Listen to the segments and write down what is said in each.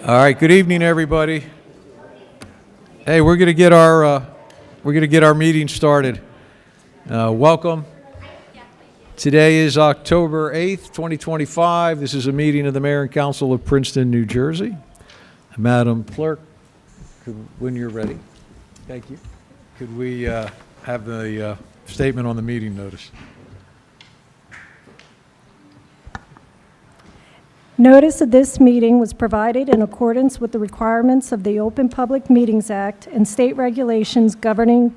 All right, good evening, everybody. Hey, we're going to get our meeting started. Welcome. Today is October 8th, 2025. This is a meeting of the Mayor and Council of Princeton, New Jersey. Madam Clerk, when you're ready. Thank you. Could we have the statement on the meeting notice? Notice of this meeting was provided in accordance with the requirements of the Open Public Meetings Act and state regulations governing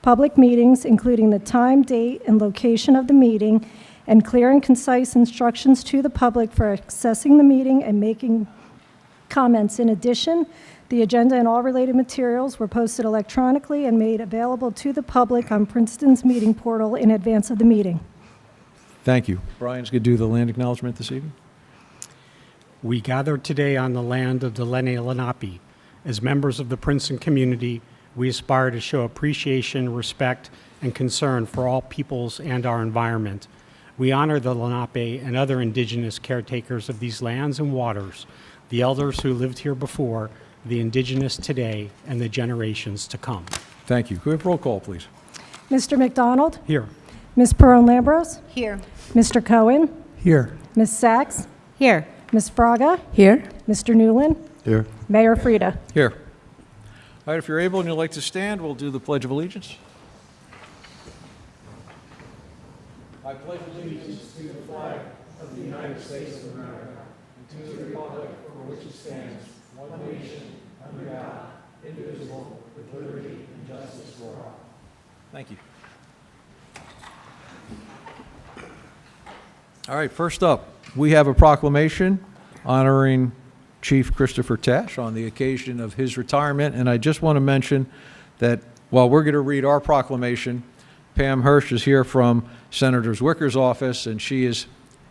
public meetings, including the time, date, and location of the meeting, and clear and concise instructions to the public for accessing the meeting and making comments. In addition, the agenda and all related materials were posted electronically and made available to the public on Princeton's meeting portal in advance of the meeting. Thank you. Brian's going to do the land acknowledgement this evening. We gather today on the land of the Lenni Lenape. As members of the Princeton community, we aspire to show appreciation, respect, and concern for all peoples and our environment. We honor the Lenape and other indigenous caretakers of these lands and waters, the elders who lived here before, the indigenous today, and the generations to come. Thank you. Could we have roll call, please? Mr. McDonald? Here. Ms. Perron-Lambros? Here. Mr. Cohen? Here. Ms. Sachs? Here. Ms. Fraga? Here. Mr. Newland? Here. Mayor Frida? Here. All right, if you're able and you'd like to stand, we'll do the Pledge of Allegiance. I pledge allegiance to the flag of the United States of America and to the republic for which it stands, one nation, under God, indivisible, with liberty and justice for all. Thank you. All right, first up, we have a proclamation honoring Chief Christopher Tash on the occasion of his retirement. And I just want to mention that while we're going to read our proclamation, Pam Hirsch is here from Senator Zwicker's office, and she is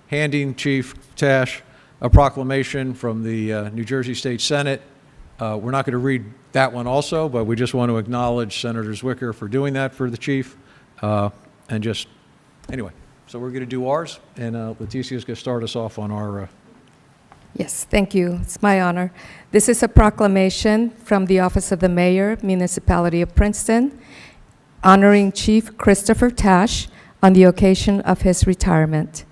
handing Chief Tash a proclamation from the New Jersey State Senate. We're not going to read that one also, but we just want to acknowledge Senator Zwicker for doing that for the chief. And just, anyway, so we're going to do ours, and Leticia's going to start us off on our... Yes, thank you. It's my honor. This is a proclamation from the Office of the Mayor, Municipality of Princeton, honoring Chief Christopher Tash on the occasion of his retirement.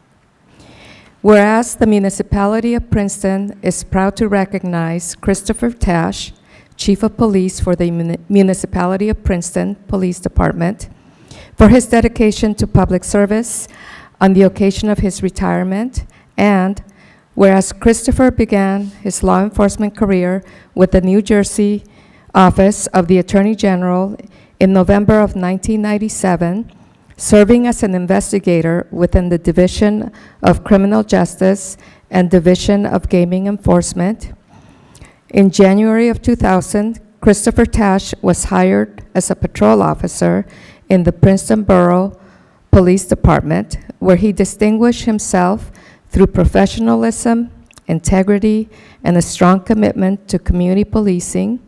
Whereas the Municipality of Princeton is proud to recognize Christopher Tash, Chief of Police for the Municipality of Princeton Police Department, for his dedication to public service on the occasion of his retirement, and whereas Christopher began his law enforcement career with the New Jersey Office of the Attorney General in November of 1997, serving as an investigator within the Division of Criminal Justice and Division of Gaming Enforcement. In January of 2000, Christopher Tash was hired as a patrol officer in the Princeton Borough Police Department, where he distinguished himself through professionalism, integrity, and a strong commitment to community policing.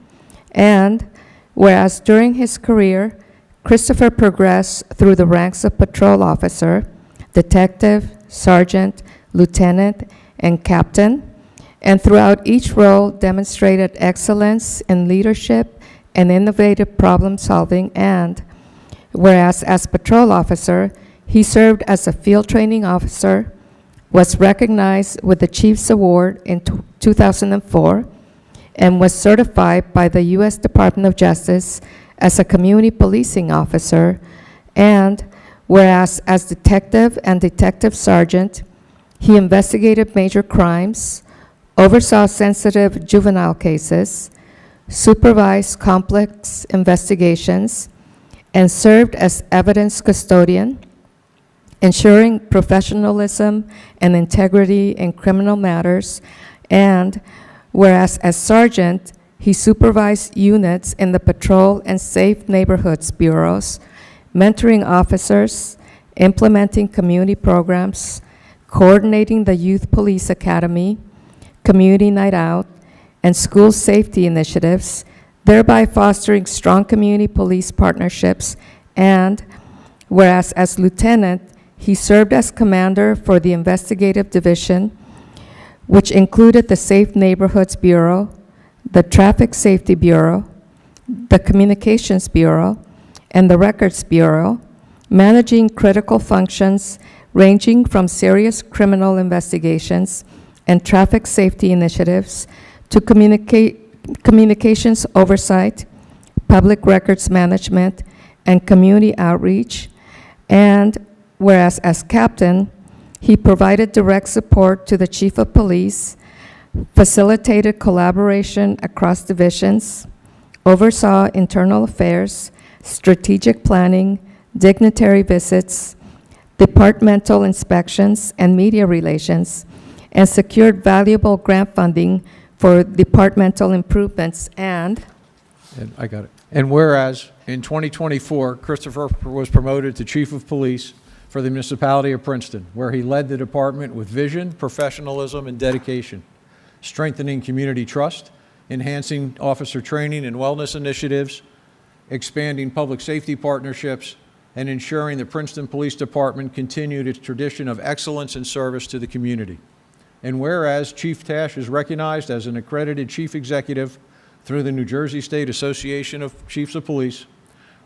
And whereas during his career, Christopher progressed through the ranks of patrol officer, detective, sergeant, lieutenant, and captain, and throughout each role demonstrated excellence in leadership and innovative problem solving. And whereas as patrol officer, he served as a field training officer, was recognized with the Chief's Award in 2004, and was certified by the U.S. Department of Justice as a community policing officer. And whereas as detective and detective sergeant, he investigated major crimes, oversaw sensitive juvenile cases, supervised complex investigations, and served as evidence custodian, ensuring professionalism and integrity in criminal matters. And whereas as sergeant, he supervised units in the Patrol and Safe Neighborhoods bureaus, mentoring officers, implementing community programs, coordinating the Youth Police Academy, Community Night Out, and school safety initiatives, thereby fostering strong community police partnerships. And whereas as lieutenant, he served as commander for the investigative division, which included the Safe Neighborhoods Bureau, the Traffic Safety Bureau, the Communications Bureau, and the Records Bureau, managing critical functions ranging from serious criminal investigations and traffic safety initiatives to communications oversight, public records management, and community outreach. And whereas as captain, he provided direct support to the chief of police, facilitated collaboration across divisions, oversaw internal affairs, strategic planning, dignitary visits, departmental inspections, and media relations, and secured valuable grant funding for departmental improvements. And I got it. And whereas in 2024, Christopher was promoted to Chief of Police for the municipality of Princeton, where he led the department with vision, professionalism, and dedication, strengthening community trust, enhancing officer training and wellness initiatives, expanding public safety partnerships, and ensuring the Princeton Police Department continued its tradition of excellence and service to the community. And whereas Chief Tash is recognized as an accredited chief executive through the New Jersey State Association of Chiefs of Police,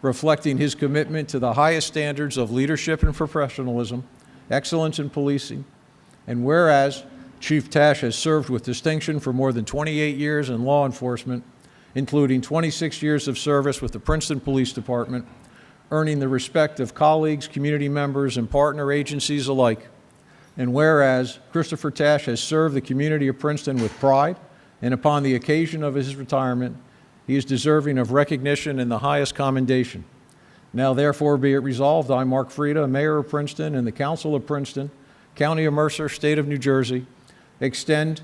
reflecting his commitment to the highest standards of leadership and professionalism, excellence in policing. And whereas Chief Tash has served with distinction for more than 28 years in law enforcement, including 26 years of service with the Princeton Police Department, earning the respect of colleagues, community members, and partner agencies alike. And whereas Christopher Tash has served the community of Princeton with pride, and upon the occasion of his retirement, he is deserving of recognition and the highest commendation. Now therefore be it resolved, I, Mark Frieda, Mayor of Princeton, and the Council of Princeton, County of Mercer, State of New Jersey, extend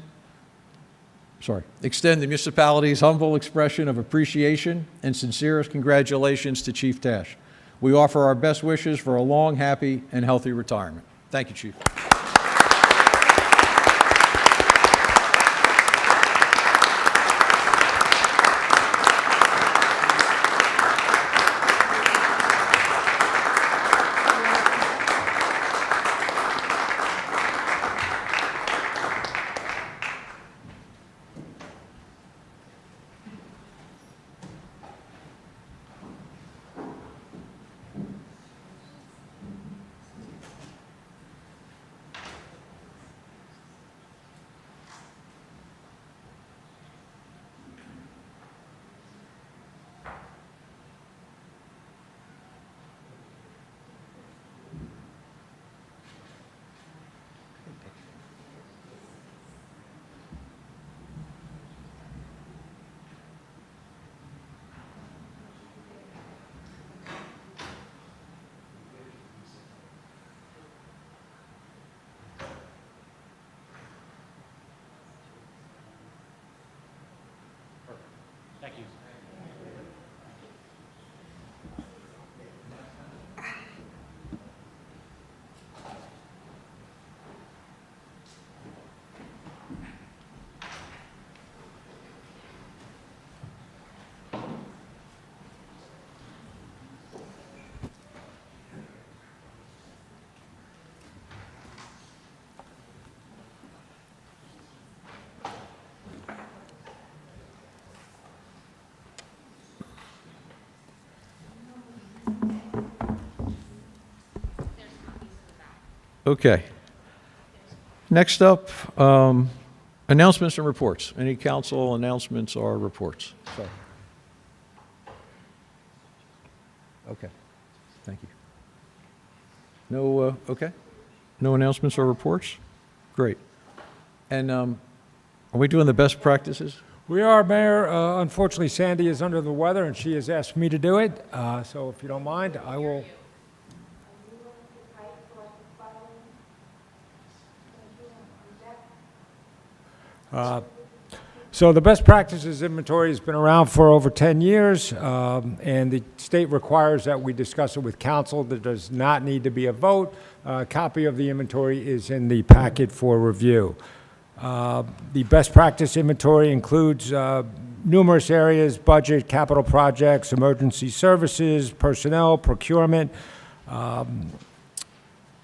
the municipality's humble expression of appreciation and sincerest congratulations to Chief Tash. We offer our best wishes for a long, happy, and healthy retirement. Thank you, Chief. Thank you. Okay. Next up, announcements and reports. Any council announcements or reports? Sorry. Okay. Thank you. No, okay. No announcements or reports? Great. And are we doing the best practices? We are, Mayor. Unfortunately, Sandy is under the weather, and she has asked me to do it. So if you don't mind, I will. So the best practices inventory has been around for over 10 years, and the state requires that we discuss it with council. There does not need to be a vote. A copy of the inventory is in the packet for review. The best practice inventory includes numerous areas: budget, capital projects, emergency services, personnel, procurement.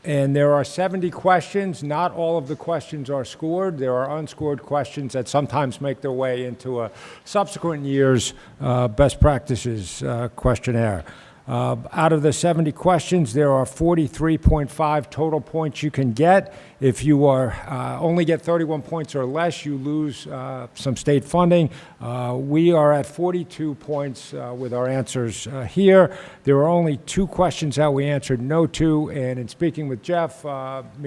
And there are 70 questions. Not all of the questions are scored. There are unscored questions that sometimes make their way into a subsequent year's best practices questionnaire. Out of the 70 questions, there are 43.5 total points you can get. If you only get 31 points or less, you lose some state funding. We are at 42 points with our answers here. There were only 2 questions that we answered no to, and in speaking with Jeff,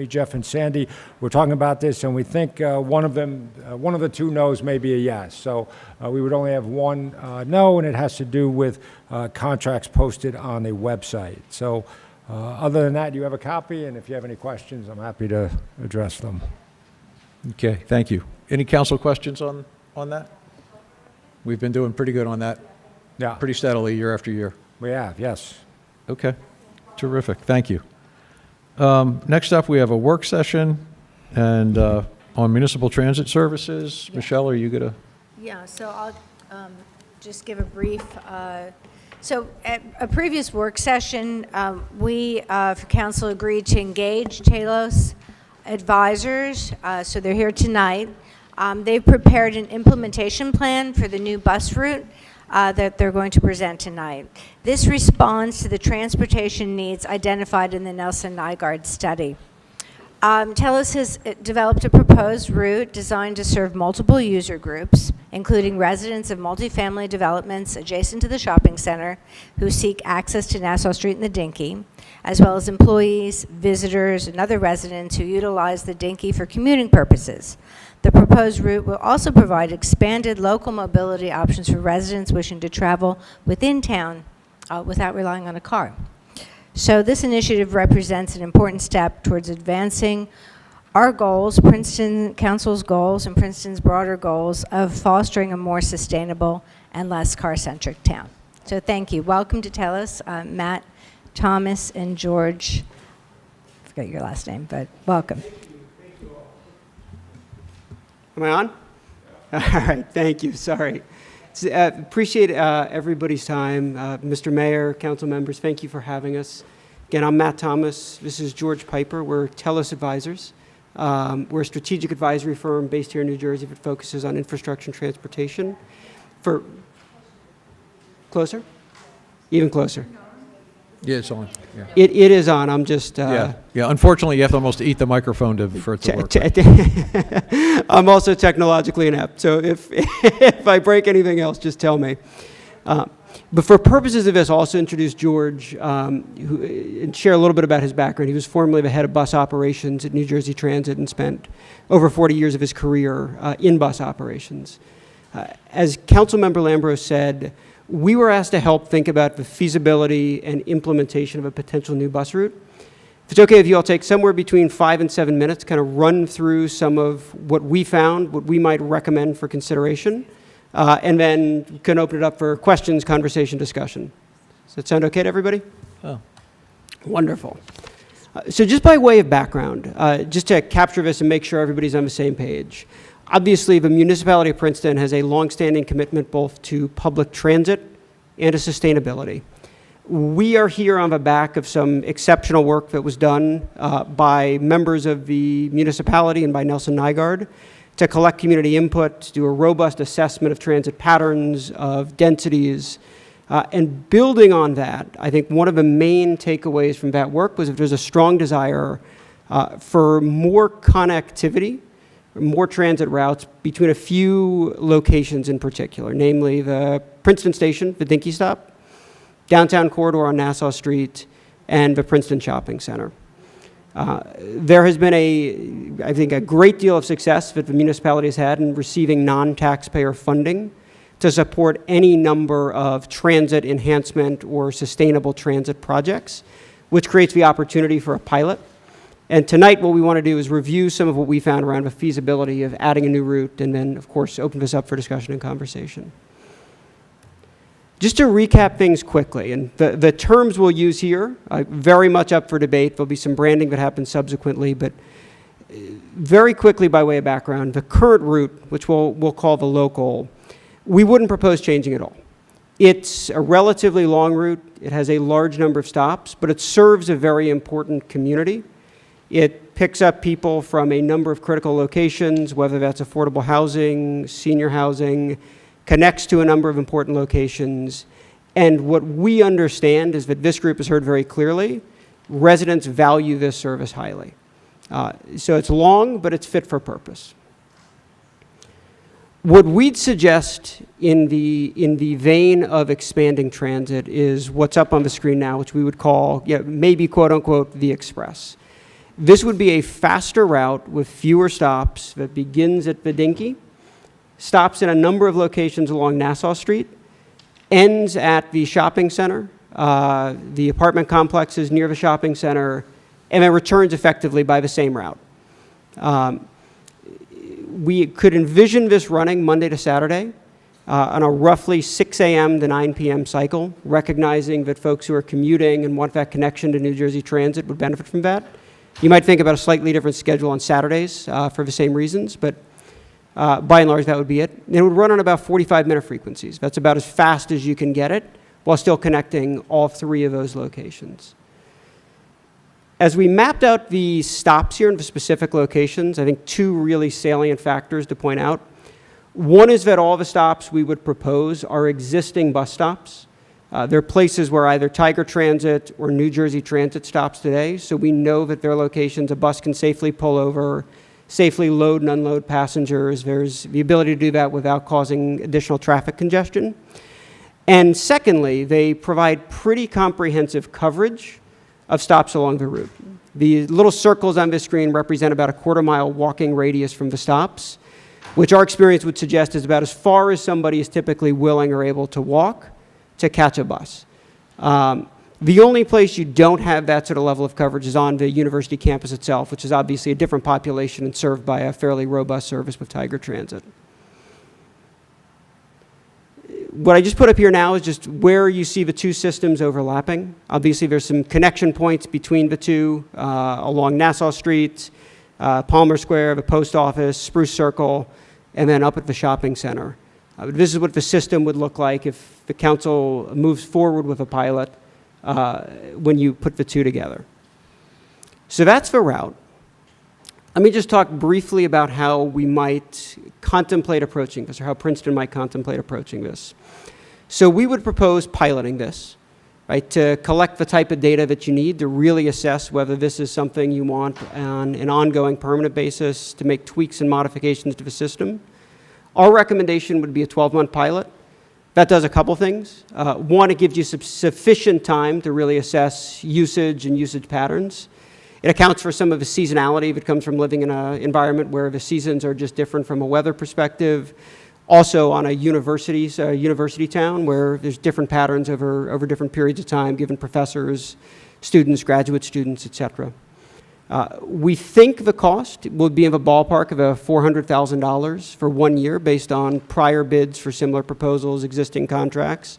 Jeff, and Sandy, we're talking about this, and we think one of the 2 no's may be a yes. So we would only have 1 no, and it has to do with contracts posted on the website. So other than that, you have a copy, and if you have any questions, I'm happy to address them. Okay, thank you. Any council questions on that? We've been doing pretty good on that, Yeah, pretty steadily year after year. we have, yes. Okay, terrific, thank you. Next up, we have a work session and on municipal transit services. Michelle, are you going to? Yeah, so I'll just give a brief. So at a previous work session, we, for council, agreed to engage Talos advisors. So they're here tonight. They've prepared an implementation plan for the new bus route that they're going to present tonight. This responds to the transportation needs identified in the Nelson Nygaard study. Talos has developed a proposed route designed to serve multiple user groups, including residents of multifamily developments adjacent to the shopping center who seek access to Nassau Street and the Dinky, as well as employees, visitors, and other residents who utilize the Dinky for commuting purposes. The proposed route will also provide expanded local mobility options for residents wishing to travel within town without relying on a car. So this initiative represents an important step towards advancing our goals, Princeton Council's goals, and Princeton's broader goals of fostering a more sustainable and less car-centric town. So thank you. Welcome to Talos, Matt, Thomas, and George. I forget your last name, but welcome. Am I on? All right, thank you. Sorry. Appreciate everybody's time. Mr. Mayor, council members, thank you for having us. Again, I'm Matt Thomas. This is George Piper. We're Talos Advisors. We're a strategic advisory firm based here in New Jersey that focuses on infrastructure and transportation. For closer? Even closer. Yeah, it's on. Yeah. It is on. I'm just... Yeah. Unfortunately, you have to almost eat the microphone for it to work. I'm also technologically inept, so if if I break anything else, just tell me. But for purposes of this, I'll also introduce George and share a little bit about his background. He was formerly the head of bus operations at New Jersey Transit and spent over 40 years of his career in bus operations. As Councilmember Lambros said, we were asked to help think about the feasibility and implementation of a potential new bus route. If it's okay with you, I'll take somewhere between 5 and 7 minutes, kind of run through some of what we found, what we might recommend for consideration, and then can open it up for questions, conversation, discussion. Does that sound okay to everybody? Oh. Wonderful. So just by way of background, just to capture this and make sure everybody's on the same page, obviously, the municipality of Princeton has a longstanding commitment both to public transit and to sustainability. We are here on the back of some exceptional work that was done by members of the municipality and by Nelson Nygaard to collect community input, to do a robust assessment of transit patterns, of densities, and building on that, I think one of the main takeaways from that work was that there's a strong desire for more connectivity, more transit routes between a few locations in particular, namely the Princeton Station, the Dinky Stop, downtown corridor on Nassau Street, and the Princeton Shopping Center. There has been I think, a great deal of success that the municipality has had in receiving non-taxpayer funding to support any number of transit enhancement or sustainable transit projects, which creates the opportunity for a pilot. And tonight, what we want to do is review some of what we found around the feasibility of adding a new route, and then, of course, open this up for discussion and conversation. Just to recap things quickly, and the terms we'll use here, very much up for debate. There'll be some branding that happens subsequently, but very quickly by way of background, the current route, which we'll call the local, we wouldn't propose changing at all. It's a relatively long route. It has a large number of stops, but it serves a very important community. It picks up people from a number of critical locations, whether that's affordable housing, senior housing, connects to a number of important locations. And what we understand is that this group has heard very clearly, residents value this service highly. So it's long, but it's fit for purpose. What we'd suggest in the vein of expanding transit is what's up on the screen now, which we would call, maybe quote unquote, the Express. This would be a faster route with fewer stops that begins at Vidinki, stops in a number of locations along Nassau Street, ends at the shopping center, the apartment complexes near the shopping center, and then returns effectively by the same route. We could envision this running Monday to Saturday on a roughly 6 a.m. to 9 p.m. cycle, recognizing that folks who are commuting and want that connection to New Jersey Transit would benefit from that. You might think about a slightly different schedule on Saturdays for the same reasons, but by and large, that would be it. And it would run on about 45-minute frequencies. That's about as fast as you can get it, while still connecting all three of those locations. As we mapped out the stops here in the specific locations, I think two really salient factors to point out. One is that all the stops we would propose are existing bus stops. They're places where either Tiger Transit or New Jersey Transit stops today, so we know that they're locations a bus can safely pull over, safely load and unload passengers. There's the ability to do that without causing additional traffic congestion. And secondly, they provide pretty comprehensive coverage of stops along the route. The little circles on this screen represent about a quarter-mile walking radius from the stops, which our experience would suggest is about as far as somebody is typically willing or able to walk to catch a bus. The only place you don't have that sort of level of coverage is on the university campus itself, which is obviously a different population and served by a fairly robust service with Tiger Transit. What I just put up here now is just where you see the two systems overlapping. Obviously, there's some connection points between the two along Nassau Street, Palmer Square, the post office, Spruce Circle, and then up at the shopping center. This is what the system would look like if the council moves forward with a pilot when you put the two together. So that's the route. Let me just talk briefly about how we might contemplate approaching this, or how Princeton might contemplate approaching this. So we would propose piloting this, right, to collect the type of data that you need to really assess whether this is something you want on an ongoing permanent basis, to make tweaks and modifications to the system. Our recommendation would be a 12-month pilot. That does a couple things. One, it gives you sufficient time to really assess usage and usage patterns. It accounts for some of the seasonality that comes from living in an environment where the seasons are just different from a weather perspective. Also on a university town where there's different patterns over different periods of time given professors, students, graduate students, et cetera. We think the cost would be in the ballpark of $400,000 for 1 year based on prior bids for similar proposals, existing contracts,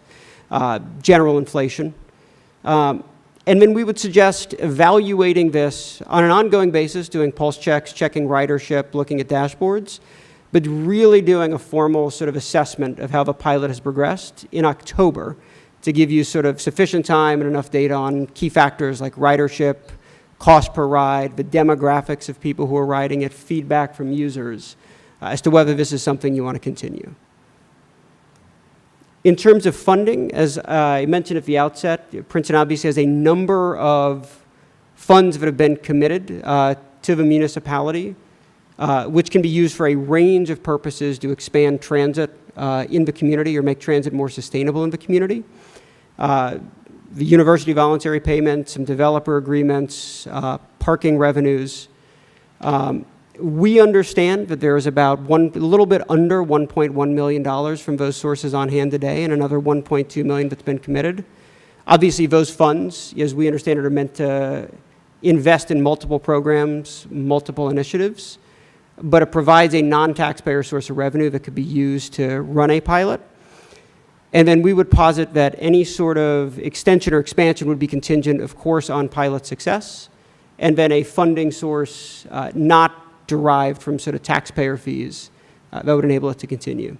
general inflation. And then we would suggest evaluating this on an ongoing basis, doing pulse checks, checking ridership, looking at dashboards, but really doing a formal sort of assessment of how the pilot has progressed in October to give you sort of sufficient time and enough data on key factors like ridership, cost per ride, the demographics of people who are riding it, feedback from users as to whether this is something you want to continue. In terms of funding, as I mentioned at the outset, Princeton obviously has a number of funds that have been committed to the municipality, which can be used for a range of purposes to expand transit in the community or make transit more sustainable in the community. The university voluntary payments, some developer agreements, parking revenues. We understand that there is about a little bit under $1.1 million from those sources on hand today and another $1.2 million that's been committed. Obviously, those funds, as we understand it, are meant to invest in multiple programs, multiple initiatives, but it provides a non-taxpayer source of revenue that could be used to run a pilot. And then we would posit that any sort of extension or expansion would be contingent, of course, on pilot success, and then a funding source not derived from sort of taxpayer fees that would enable it to continue.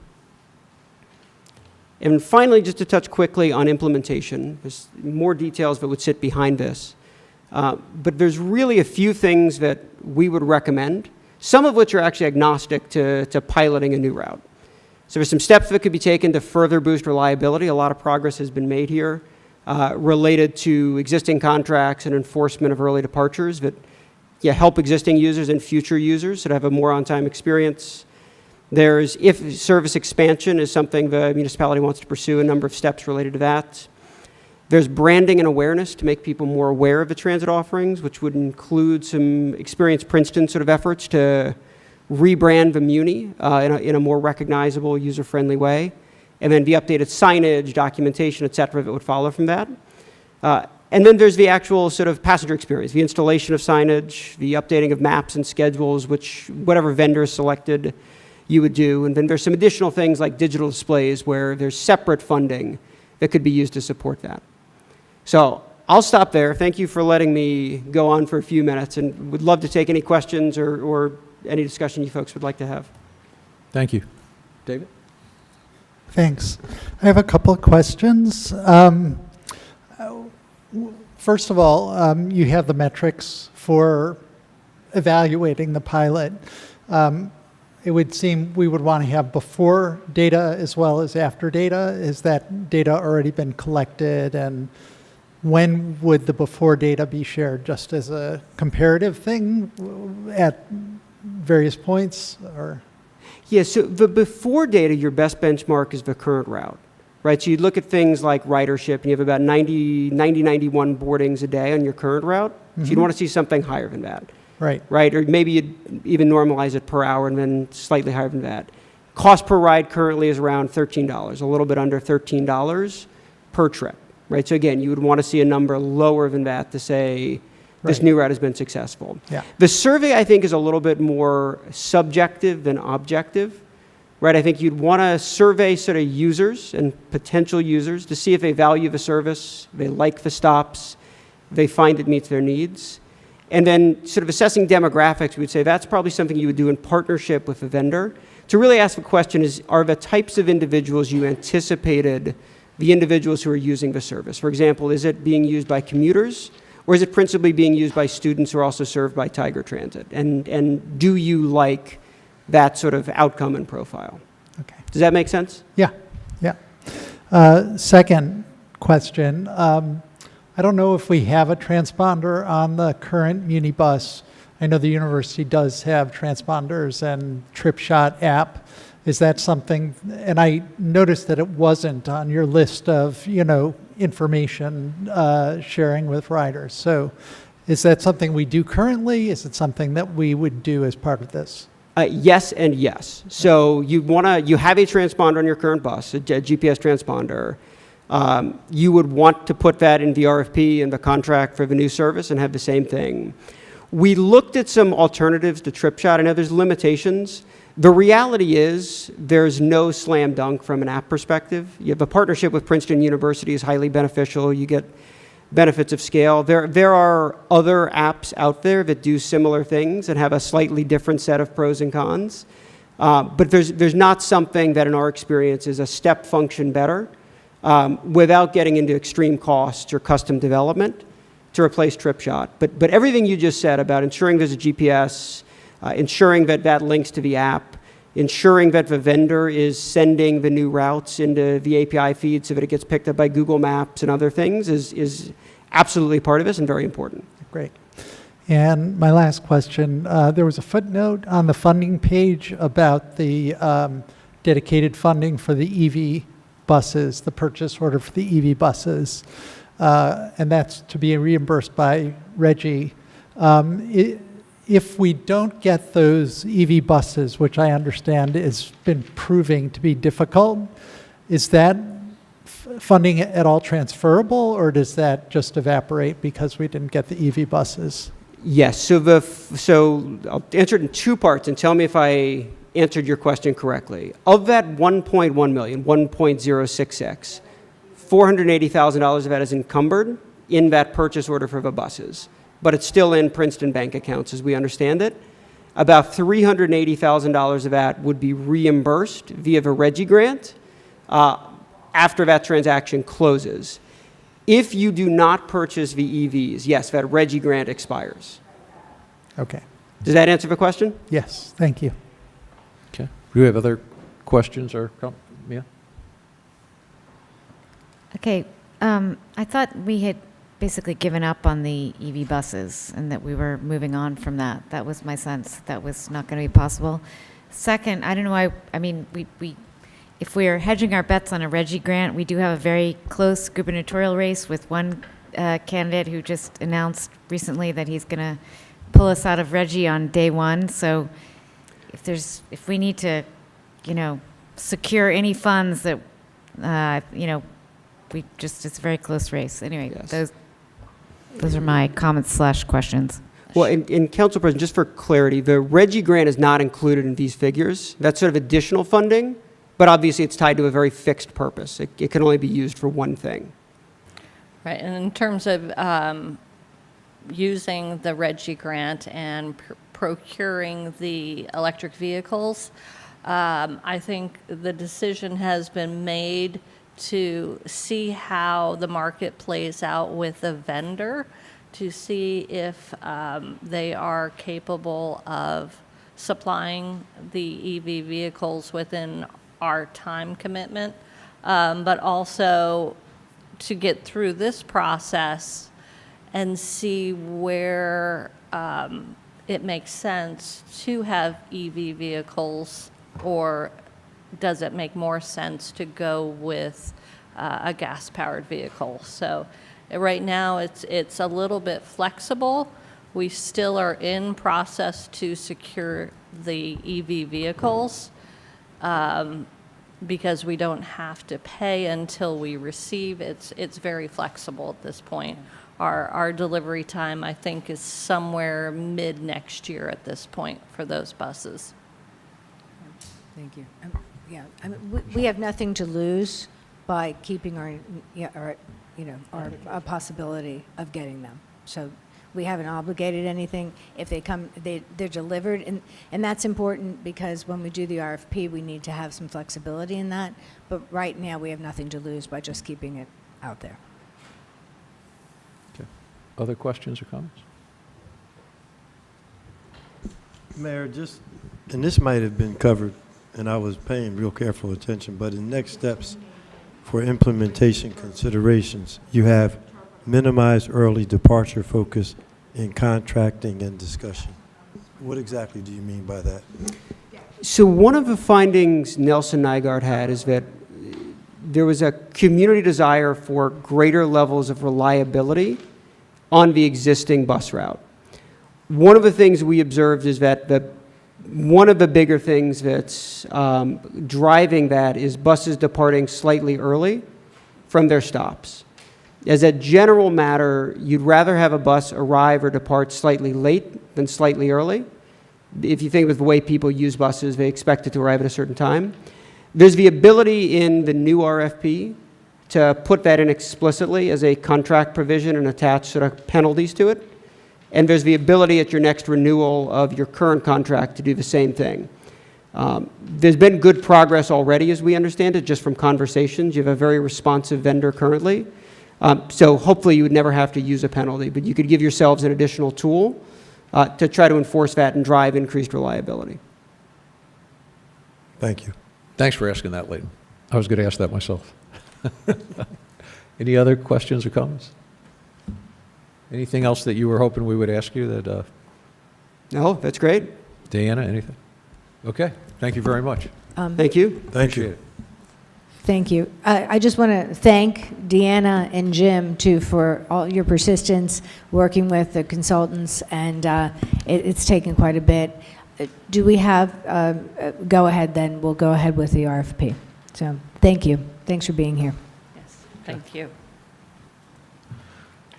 And finally, just to touch quickly on implementation, there's more details that would sit behind this. But there's really a few things that we would recommend, some of which are actually agnostic to piloting a new route. So there's some steps that could be taken to further boost reliability. A lot of progress has been made here related to existing contracts and enforcement of early departures that help existing users and future users to have a more on-time experience. There's, if service expansion is something the municipality wants to pursue, a number of steps related to that. There's branding and awareness to make people more aware of the transit offerings, which would include some Experience Princeton sort of efforts to rebrand the Muni in a more recognizable, user-friendly way. And then the updated signage, documentation, et cetera, that would follow from that. And then there's the actual sort of passenger experience, the installation of signage, the updating of maps and schedules, which whatever vendor is selected, you would do. And then there's some additional things like digital displays where there's separate funding that could be used to support that. So I'll stop there. Thank you for letting me go on for a few minutes, and would love to take any questions or any discussion you folks would like to have. Thank you. David? Thanks. I have a couple of questions. First of all, you have the metrics for evaluating the pilot. It would seem we would want to have before data as well as after data. Is that data already been collected, and when would the before data be shared? Just as a comparative thing at various points, or? Yeah, so the before data, your best benchmark is the current route, right? So you look at things like ridership, and you have about 91 boardings a day on your current route. So you'd want to see something higher than that. Right, or maybe you'd even normalize it per hour and then slightly higher than that. Cost per ride currently is around $13, a little bit under $13 per trip, right? So again, you would want to see a number lower than that to say this new route has been successful. Yeah. The survey, I think, is a little bit more subjective than objective, right? I think you'd want to survey sort of users and potential users to see if they value the service, they like the stops, they find it meets their needs. And then sort of assessing demographics, we would say that's probably something you would do in partnership with a vendor to really ask the question is, are the types of individuals you anticipated the individuals who are using the service? For example, is it being used by commuters, or is it principally being used by students who are also served by Tiger Transit? And do you like that sort of outcome and profile? Okay. Does that make sense? Yeah. Second question. I don't know if we have a transponder on the current Muni bus. I know the university does have transponders and TripShot app. Is that something, and I noticed that it wasn't on your list of, information sharing with riders. So is that something we do currently? Is it something that we would do as part of this? Yes and yes. So you have a transponder on your current bus, a GPS transponder. You would want to put that in the RFP and the contract for the new service and have the same thing. We looked at some alternatives to TripShot. I know there's limitations. The reality is there's no slam dunk from an app perspective. You have a partnership with Princeton University is highly beneficial. You get benefits of scale. There are other apps out there that do similar things and have a slightly different set of pros and cons. But there's not something that in our experience is a step function better. Without getting into extreme costs or custom development to replace TripShot. But everything you just said about ensuring there's a GPS, ensuring that links to the app, ensuring that the vendor is sending the new routes into the API feed so that it gets picked up by Google Maps and other things is absolutely part of this and very important. Great. And my last question, there was a footnote on the funding page about the dedicated funding for the EV buses, the purchase order for the EV buses, and that's to be reimbursed by Reggie. If we don't get those EV buses, which I understand has been proving to be difficult, is that funding at all transferable, or does that just evaporate because we didn't get the EV buses? Yes, so I'll answer it in two parts and tell me if I answered your question correctly. Of that 1.1 million, 1.066, $480,000 of that is encumbered in that purchase order for the buses, but it's still in Princeton bank accounts as we understand it. About $380,000 of that would be reimbursed via the Reggie grant after that transaction closes. If you do not purchase the EVs, yes, that Reggie grant expires. Okay. Does that answer the question? Yes, thank you. Okay. Do we have other questions or Mia? Okay, I thought we had basically given up on the EV buses and that we were moving on from that. That was my sense. That was not going to be possible. Second, I don't know why, I mean, if we're hedging our bets on a Reggie grant, we do have a very close gubernatorial race with one candidate who just announced recently that he's going to pull us out of Reggie on day one. So if we need to, secure any funds that, it's a very close race. Anyway, Yes. those are my comments / questions. Well, in Council President, just for clarity, the Reggie grant is not included in these figures. That's sort of additional funding, but obviously it's tied to a very fixed purpose. It can only be used for one thing. Right, and in terms of using the Reggie grant and procuring the electric vehicles, I think the decision has been made to see how the market plays out with a vendor, to see if they are capable of supplying the EV vehicles within our time commitment, but also to get through this process and see where it makes sense to have EV vehicles, or does it make more sense to go with a gas-powered vehicle? So right now it's a little bit flexible. We still are in process to secure the EV vehicles because we don't have to pay until we receive. It's very flexible at this point. Our delivery time, I think, is somewhere mid next year at this point for those buses. Thank you. Yeah, I mean, we have nothing to lose by keeping our possibility of getting them. So we haven't obligated anything. If they come, they're delivered, and that's important because when we do the RFP, we need to have some flexibility in that. But right now, we have nothing to lose by just keeping it out there. Okay. Other questions or comments? Mayor, and this might have been covered, and I was paying real careful attention, but in next steps for implementation considerations, you have minimize early departure focus in contracting and discussion. What exactly do you mean by that? So one of the findings Nelson Nygaard had is that there was a community desire for greater levels of reliability on the existing bus route. One of the things we observed is that one of the bigger things that's driving that is buses departing slightly early from their stops. As a general matter, you'd rather have a bus arrive or depart slightly late than slightly early. If you think of the way people use buses, they expect it to arrive at a certain time. There's the ability in the new RFP to put that in explicitly as a contract provision and attach sort of penalties to it. And there's the ability at your next renewal of your current contract to do the same thing. There's been good progress already, as we understand it, just from conversations. You have a very responsive vendor currently. So hopefully you would never have to use a penalty, but you could give yourselves an additional tool to try to enforce that and drive increased reliability. Thank you. Thanks for asking that, Leighton. I was going to ask that myself. Any other questions or comments? Anything else that you were hoping we would ask you that, No, that's great. Deanna, anything? Okay, thank you very much. Thank you. Thank Appreciate you. it. Thank you. I just want to thank Deanna and Jim, too, for all your persistence working with the consultants, and it's taken quite a bit. Do we have, go ahead then, we'll go ahead with the RFP. So, thank you. Thanks for being here. Yes, thank you.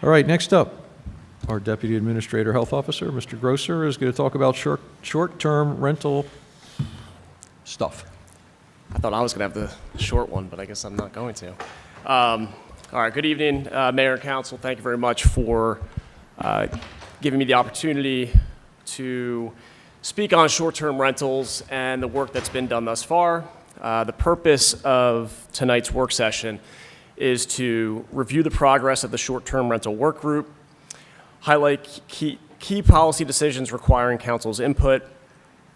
All right, next up, our Deputy Administrator Health Officer, Mr. Grosser, is going to talk about short-term rental stuff. I thought I was going to have the short one, but I guess I'm not going to. All right, good evening, Mayor and Council. Thank you very much for giving me the opportunity to speak on short-term rentals and the work that's been done thus far. The purpose of tonight's work session is to review the progress of the short-term rental work group, highlight key policy decisions requiring council's input,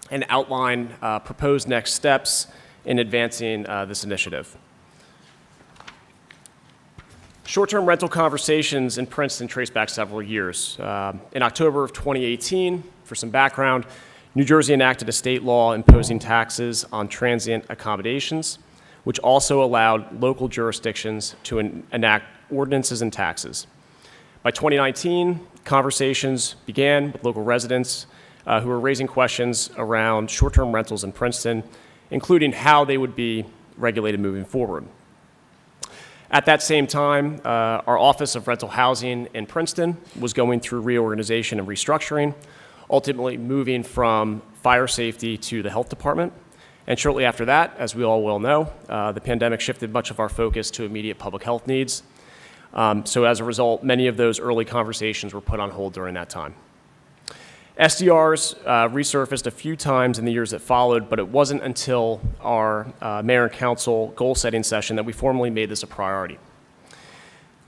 and outline proposed next steps in advancing this initiative. Short-term rental conversations in Princeton trace back several years. In October of 2018, for some background, New Jersey enacted a state law imposing taxes on transient accommodations, which also allowed local jurisdictions to enact ordinances and taxes. By 2019, conversations began with local residents who were raising questions around short-term rentals in Princeton, including how they would be regulated moving forward. At that same time, our Office of Rental Housing in Princeton was going through reorganization and restructuring, ultimately moving from fire safety to the health department. And shortly after that, as we all well know, the pandemic shifted much of our focus to immediate public health needs. So as a result, many of those early conversations were put on hold during that time. SDRs resurfaced a few times in the years that followed, but it wasn't until our mayor and council goal-setting session that we formally made this a priority.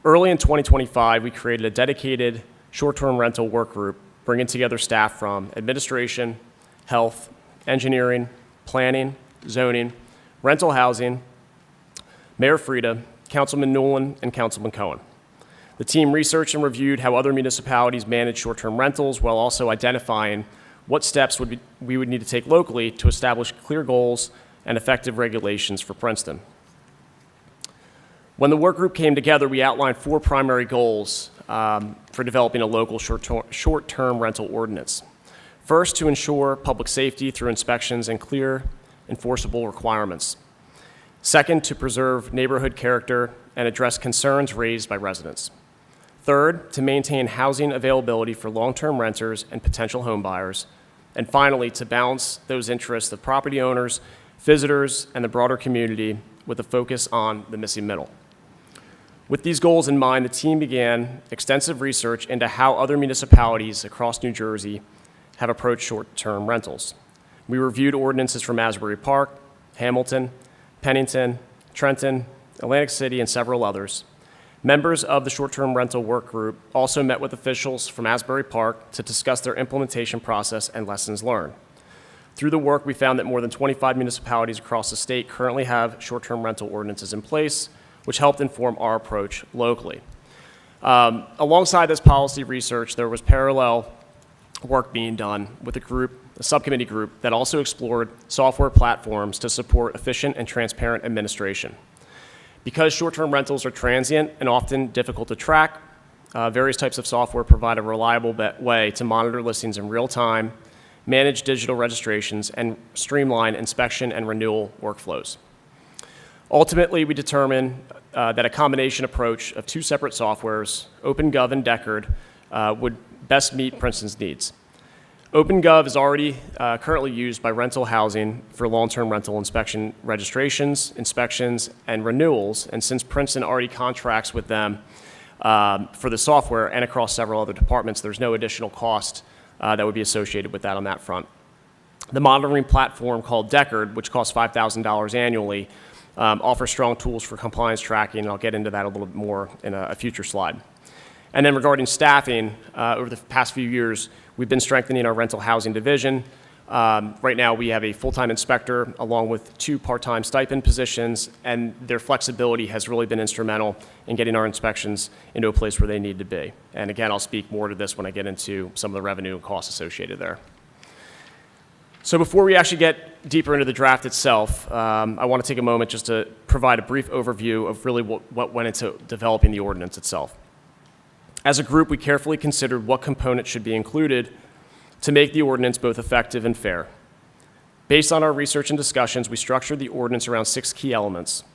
Early in 2025, we created a dedicated short-term rental work group, bringing together staff from administration, health, engineering, planning, zoning, rental housing, Mayor Frida, Councilman Newland, and Councilman Cohen. The team researched and reviewed how other municipalities manage short-term rentals while also identifying what steps we would need to take locally to establish clear goals and effective regulations for Princeton. When the work group came together, we outlined 4 primary goals for developing a local short-term rental ordinance. First, to ensure public safety through inspections and clear enforceable requirements. Second, to preserve neighborhood character and address concerns raised by residents. Third, to maintain housing availability for long-term renters and potential home buyers. And finally, to balance those interests of property owners, visitors, and the broader community with a focus on the missing middle. With these goals in mind, the team began extensive research into how other municipalities across New Jersey have approached short-term rentals. We reviewed ordinances from Asbury Park, Hamilton, Pennington, Trenton, Atlantic City, and several others. Members of the short-term rental work group also met with officials from Asbury Park to discuss their implementation process and lessons learned. Through the work, we found that more than 25 municipalities across the state currently have short-term rental ordinances in place, which helped inform our approach locally. Alongside this policy research, there was parallel work being done with a subcommittee group that also explored software platforms to support efficient and transparent administration. Because short-term rentals are transient and often difficult to track, various types of software provide a reliable way to monitor listings in real time, manage digital registrations, and streamline inspection and renewal workflows. Ultimately, we determined that a combination approach of 2 separate softwares, OpenGov and Deckard, would best meet Princeton's needs. OpenGov is already currently used by rental housing for long-term rental inspection registrations, inspections, and renewals. And since Princeton already contracts with them for the software and across several other departments, there's no additional cost that would be associated with that on that front. The monitoring platform called Deckard, which costs $5,000 annually, offers strong tools for compliance tracking, and I'll get into that a little bit more in a future slide. And then regarding staffing, over the past few years, we've been strengthening our rental housing division. Right now, we have a full-time inspector along with 2 part-time stipend positions, and their flexibility has really been instrumental in getting our inspections into a place where they need to be. And again, I'll speak more to this when I get into some of the revenue and costs associated there. So before we actually get deeper into the draft itself, I want to take a moment just to provide a brief overview of really what went into developing the ordinance itself. As a group, we carefully considered what components should be included to make the ordinance both effective and fair. Based on our research and discussions, we structured the ordinance around 6 key elements: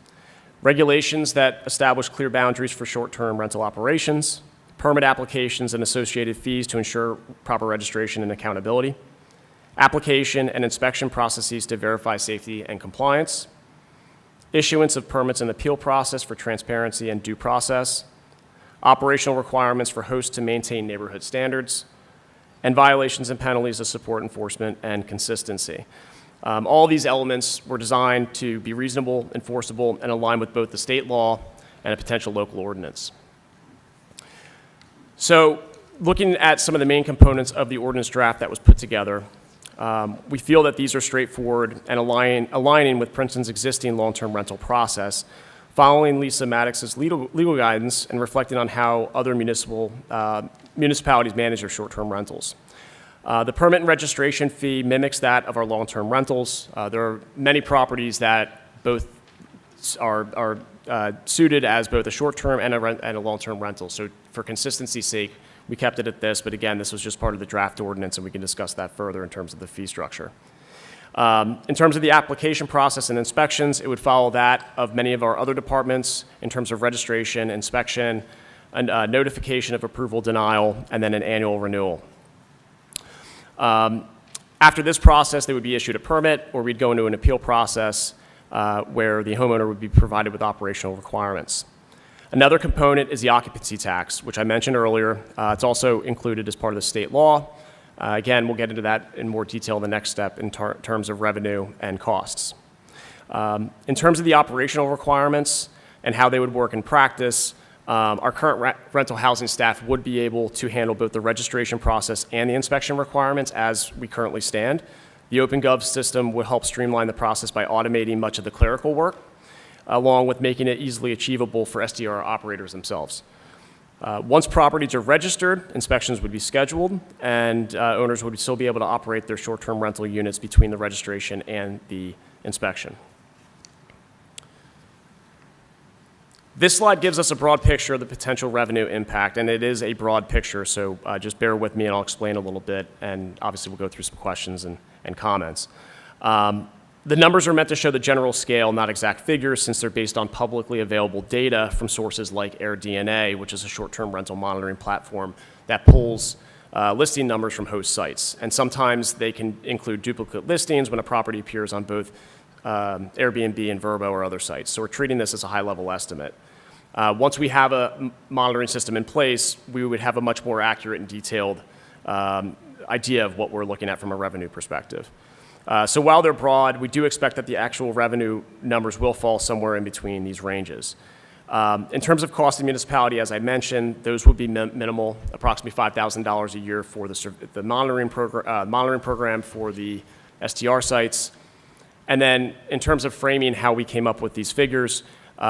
regulations that establish clear boundaries for short-term rental operations, permit applications and associated fees to ensure proper registration and accountability, application and inspection processes to verify safety and compliance, issuance of permits and appeal process for transparency and due process, operational requirements for hosts to maintain neighborhood standards, and violations and penalties to support enforcement and consistency. All these elements were designed to be reasonable, enforceable, and align with both the state law and a potential local ordinance. So looking at some of the main components of the ordinance draft that was put together, we feel that these are straightforward and aligning with Princeton's existing long-term rental process, following Lisa Maddox's legal guidance and reflecting on how other municipalities manage their short-term rentals. The permit and registration fee mimics that of our long-term rentals. There are many properties that both are suited as both a short-term and a long-term rental. So for consistency's sake, we kept it at this, but again, this was just part of the draft ordinance, and we can discuss that further in terms of the fee structure. In terms of the application process and inspections, it would follow that of many of our other departments in terms of registration, inspection, and notification of approval, denial, and then an annual renewal. After this process, they would be issued a permit, or we'd go into an appeal process where the homeowner would be provided with operational requirements. Another component is the occupancy tax, which I mentioned earlier. It's also included as part of the state law. Again, we'll get into that in more detail in the next step in terms of revenue and costs. In terms of the operational requirements and how they would work in practice, our current rental housing staff would be able to handle both the registration process and the inspection requirements as we currently stand. The OpenGov system will help streamline the process by automating much of the clerical work, along with making it easily achievable for SDR operators themselves. Once properties are registered, inspections would be scheduled, and owners would still be able to operate their short-term rental units between the registration and the inspection. This slide gives us a broad picture of the potential revenue impact, and it is a broad picture, so just bear with me and I'll explain a little bit, and obviously we'll go through some questions and comments. The numbers are meant to show the general scale, not exact figures, since they're based on publicly available data from sources like AirDNA, which is a short-term rental monitoring platform that pulls listing numbers from host sites. And sometimes they can include duplicate listings when a property appears on both Airbnb and Vrbo or other sites. So we're treating this as a high-level estimate. Once we have a monitoring system in place, we would have a much more accurate and detailed idea of what we're looking at from a revenue perspective. So while they're broad, we do expect that the actual revenue numbers will fall somewhere in between these ranges. In terms of cost to municipality, as I mentioned, those would be minimal, approximately $5,000 a year for the monitoring program for the STR sites. And then in terms of framing how we came up with these figures,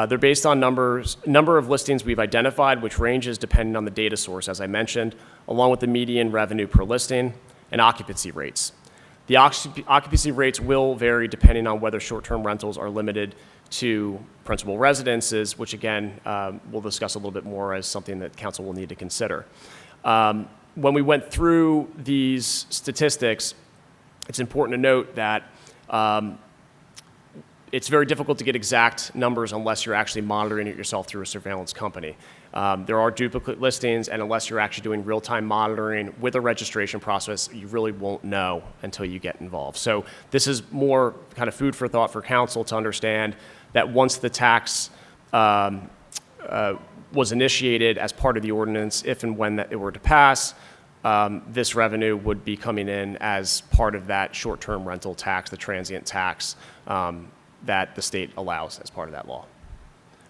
they're based on number of listings we've identified, which ranges depending on the data source, as I mentioned, along with the median revenue per listing and occupancy rates. The occupancy rates will vary depending on whether short-term rentals are limited to principal residences, which again, we'll discuss a little bit more as something that council will need to consider. When we went through these statistics, it's important to note that it's very difficult to get exact numbers unless you're actually monitoring it yourself through a surveillance company. There are duplicate listings, and unless you're actually doing real-time monitoring with a registration process, you really won't know until you get involved. So this is more kind of food for thought for council to understand that once the tax was initiated as part of the ordinance, if and when it were to pass, this revenue would be coming in as part of that short-term rental tax, the transient tax that the state allows as part of that law.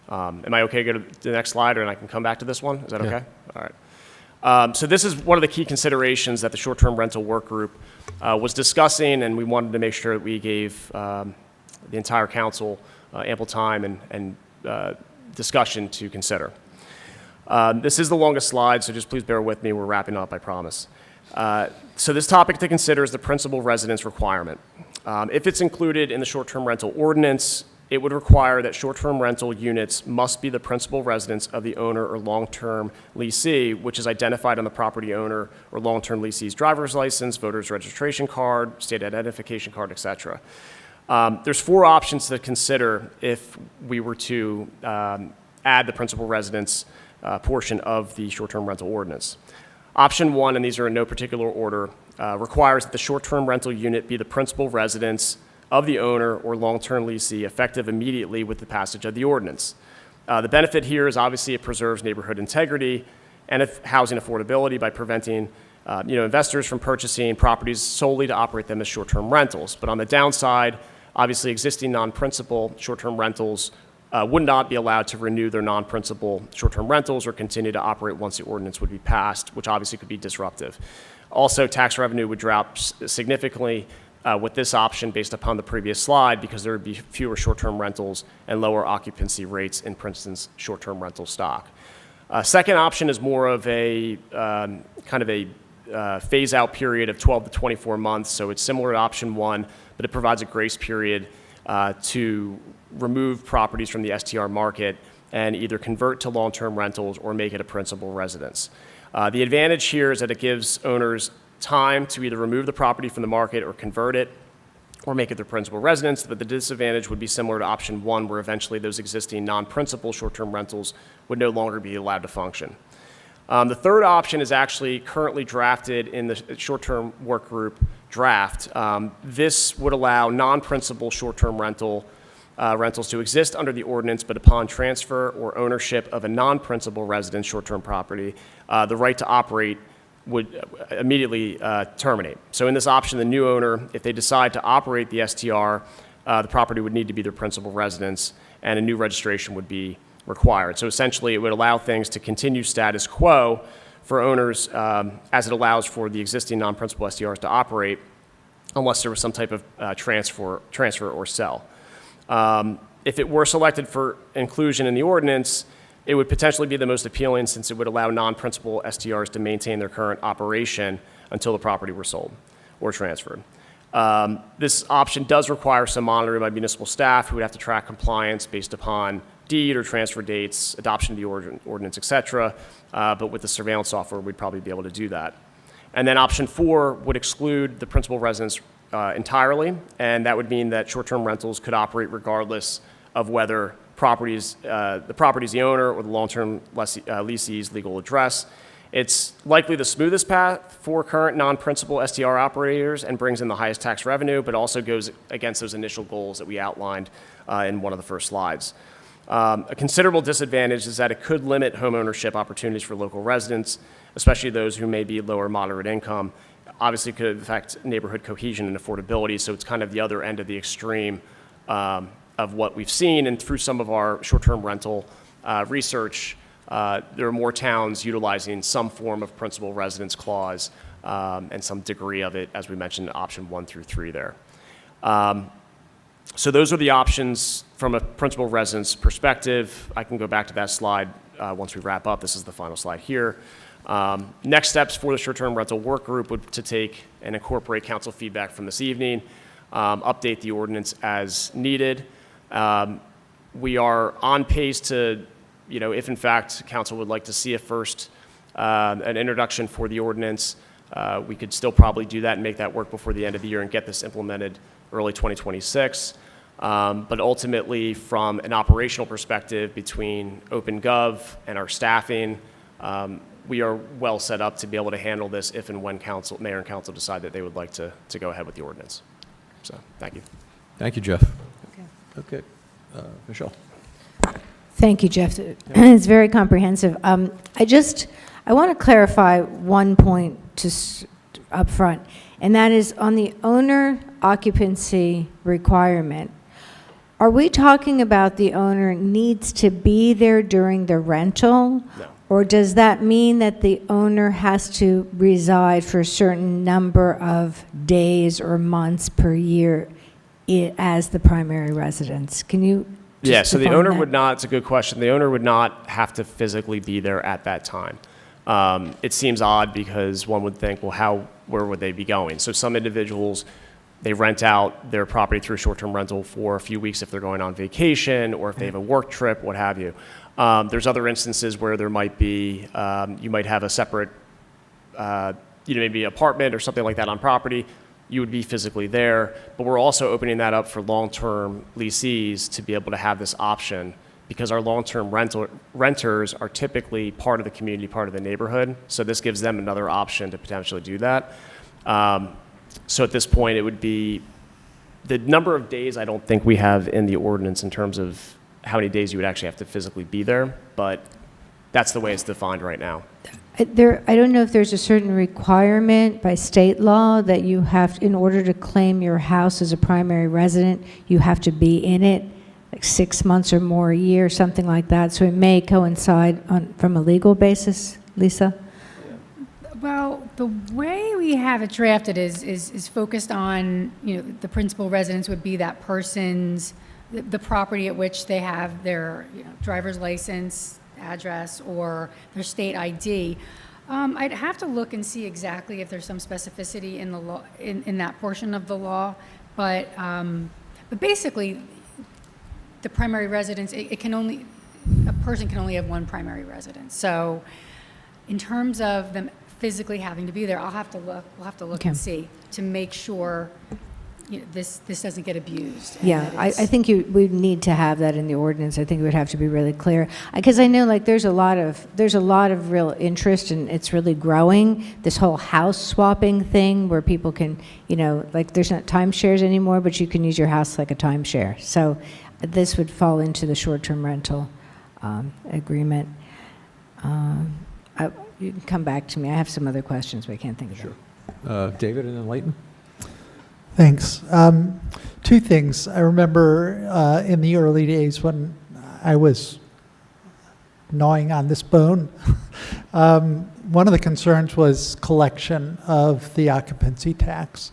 Am I okay to go to the next slide, and I can come back to this one? Is that okay? All right. So this is one of the key considerations that the short-term rental work group was discussing, and we wanted to make sure that we gave the entire council ample time and discussion to consider. This is the longest slide, so just please bear with me. We're wrapping up, I promise. So this topic to consider is the principal residence requirement. If it's included in the short-term rental ordinance, it would require that short-term rental units must be the principal residence of the owner or long-term leasee, which is identified on the property owner or long-term leasee's driver's license, voter's registration card, state identification card, etc. There's 4 options to consider if we were to add the principal residence portion of the short-term rental ordinance. Option 1, and these are in no particular order, requires that the short-term rental unit be the principal residence of the owner or long-term leasee effective immediately with the passage of the ordinance. The benefit here is obviously it preserves neighborhood integrity and housing affordability by preventing investors from purchasing properties solely to operate them as short-term rentals. But on the downside, obviously existing non-principal short-term rentals would not be allowed to renew their non-principal short-term rentals or continue to operate once the ordinance would be passed, which obviously could be disruptive. Also, tax revenue would drop significantly with this option based upon the previous slide because there would be fewer short-term rentals and lower occupancy rates in Princeton's short-term rental stock. Second option is more of a kind of a phase-out period of 12 to 24 months, so it's similar to option one, but it provides a grace period to remove properties from the STR market and either convert to long-term rentals or make it a principal residence. The advantage here is that it gives owners time to either remove the property from the market or convert it or make it their principal residence, but the disadvantage would be similar to option one, where eventually those existing non-principal short-term rentals would no longer be allowed to function. The third option is actually currently drafted in the short-term work group draft. This would allow non-principal short-term rentals to exist under the ordinance, but upon transfer or ownership of a non-principal residence short-term property, the right to operate would immediately terminate. So in this option, the new owner, if they decide to operate the STR, the property would need to be their principal residence, and a new registration would be required. So essentially, it would allow things to continue status quo for owners as it allows for the existing non-principal STRs to operate, unless there was some type of transfer or sell. If it were selected for inclusion in the ordinance, it would potentially be the most appealing since it would allow non-principal STRs to maintain their current operation until the property were sold or transferred. This option does require some monitoring by municipal staff who would have to track compliance based upon deed or transfer dates, adoption of the ordinance, et cetera. But with the surveillance software, we'd probably be able to do that. And then option four would exclude the principal residence entirely, and that would mean that short-term rentals could operate regardless of whether the property is the owner or the long-term lessee's legal address. It's likely the smoothest path for current non-principal STR operators and brings in the highest tax revenue, but also goes against those initial goals that we outlined in one of the first slides. A considerable disadvantage is that it could limit home ownership opportunities for local residents, especially those who may be lower moderate income. Obviously, it could affect neighborhood cohesion and affordability, so it's kind of the other end of the extreme of what we've seen. And through some of our short-term rental research, there are more towns utilizing some form of principal residence clause and some degree of it, as we mentioned, option 1 through 3 there. So those are the options from a principal residence perspective. I can go back to that slide once we wrap up. This is the final slide here. Next steps for the short-term rental work group would to take and incorporate council feedback from this evening, update the ordinance as needed. We are on pace to, if in fact council would like to see an introduction for the ordinance, we could still probably do that and make that work before the end of the year and get this implemented early 2026. But ultimately, from an operational perspective between OpenGov and our staffing, we are well set up to be able to handle this if and when mayor and council decide that they would like to go ahead with the ordinance. So, thank you. Thank you, Jeff. Okay. Michelle. Thank you, Jeff. It's very comprehensive. I want to clarify one point up front, and that is on the owner occupancy requirement. Are we talking about the owner needs to be there during the rental? No. Or does that mean that the owner has to reside for a certain number of days or months per year as the primary residence? Can you just so the define owner that? would not, it's a good question, the owner would not have to physically be there at that time. It seems odd because one would think, well, where would they be going? So some individuals, they rent out their property through short-term rental for a few weeks if they're going on vacation or if they have a work trip, what have you. There's other instances where there might be, you might have a separate, maybe apartment or something like that on property. You would be physically there, but we're also opening that up for long-term lessees to be able to have this option because our long-term renters are typically part of the community, part of the neighborhood. So this gives them another option to potentially do that. So at this point, it would be the number of days I don't think we have in the ordinance in terms of how many days you would actually have to physically be there, but that's the way it's defined right now. I don't know if there's a certain requirement by state law that you have, in order to claim your house as a primary resident, you have to be in it like 6 months or more, a year, something like that. So it may coincide from a legal basis. Lisa? Well, the way we have it drafted is focused on, the principal residence would be that person's, the property at which they have their driver's license, address, or their state ID. I'd have to look and see exactly if there's some specificity in the law, in that portion of the law, but basically, the primary residence, a person can only have one primary residence. So in terms of them physically having to be there, we'll have to look and see to make sure this doesn't get abused. Yeah, I think we need to have that in the ordinance. I think it would have to be really clear. Because I know there's a lot of real interest, and it's really growing, this whole house swapping thing where people can, there's not timeshares anymore, but you can use your house like a timeshare. So this would fall into the short-term rental agreement. You can come back to me. I have some other questions, but I can't think of them. David and then Leighton? Thanks. Two things. I remember in the early days when I was gnawing on this bone, one of the concerns was collection of the occupancy tax.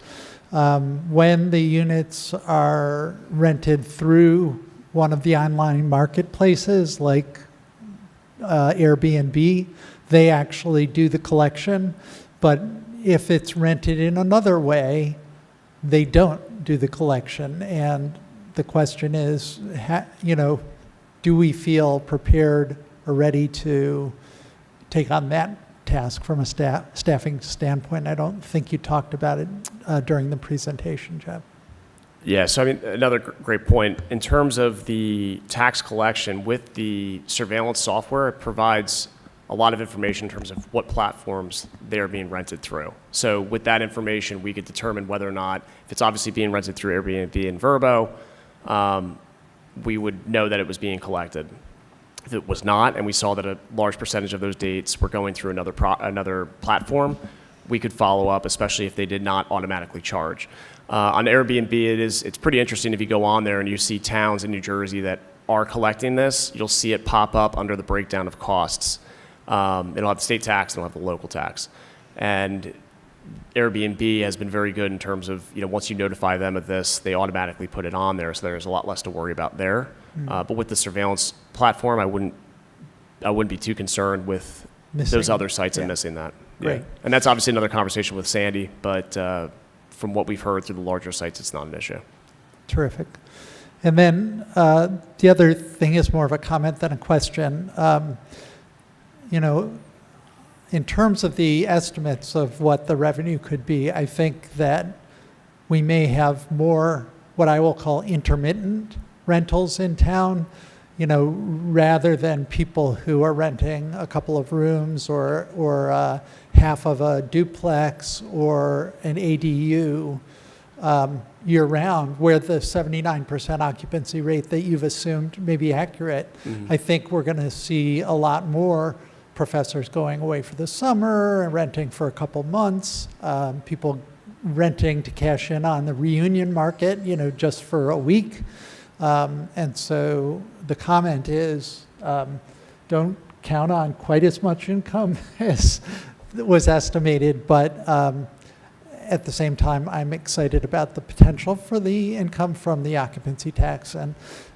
When the units are rented through one of the online marketplaces like Airbnb, they actually do the collection. But if it's rented in another way, they don't do the collection. And the question is, do we feel prepared or ready to take on that task from a staffing standpoint? I don't think you talked about it during the presentation, Jeff. Yeah, so another great point. In terms of the tax collection with the surveillance software, it provides a lot of information in terms of what platforms they're being rented through. So with that information, we could determine whether or not, if it's obviously being rented through Airbnb and Vrbo, we would know that it was being collected. If it was not, and we saw that a large percentage of those dates were going through another platform, we could follow up, especially if they did not automatically charge. On Airbnb, it's pretty interesting if you go on there and you see towns in New Jersey that are collecting this, you'll see it pop up under the breakdown of costs. It'll have the state tax and it'll have the local tax. And Airbnb has been very good in terms of, once you notify them of this, they automatically put it on there, so there's a lot less to worry about there. But with the surveillance platform, I wouldn't be too concerned with those other sites and missing that. Right. And that's obviously another conversation with Sandy, but from what we've heard through the larger sites, it's not an issue. Terrific. And then the other thing is more of a comment than a question. In terms of the estimates of what the revenue could be, I think that we may have more what I will call intermittent rentals in town, rather than people who are renting a couple of rooms or half of a duplex or an ADU year-round, where the 79% occupancy rate that you've assumed may be accurate. I think we're going to see a lot more professors going away for the summer and renting for a couple months, people renting to cash in on the reunion market, just for a week. And so the comment is, don't count on quite as much income as was estimated, but at the same time, I'm excited about the potential for the income from the occupancy tax. And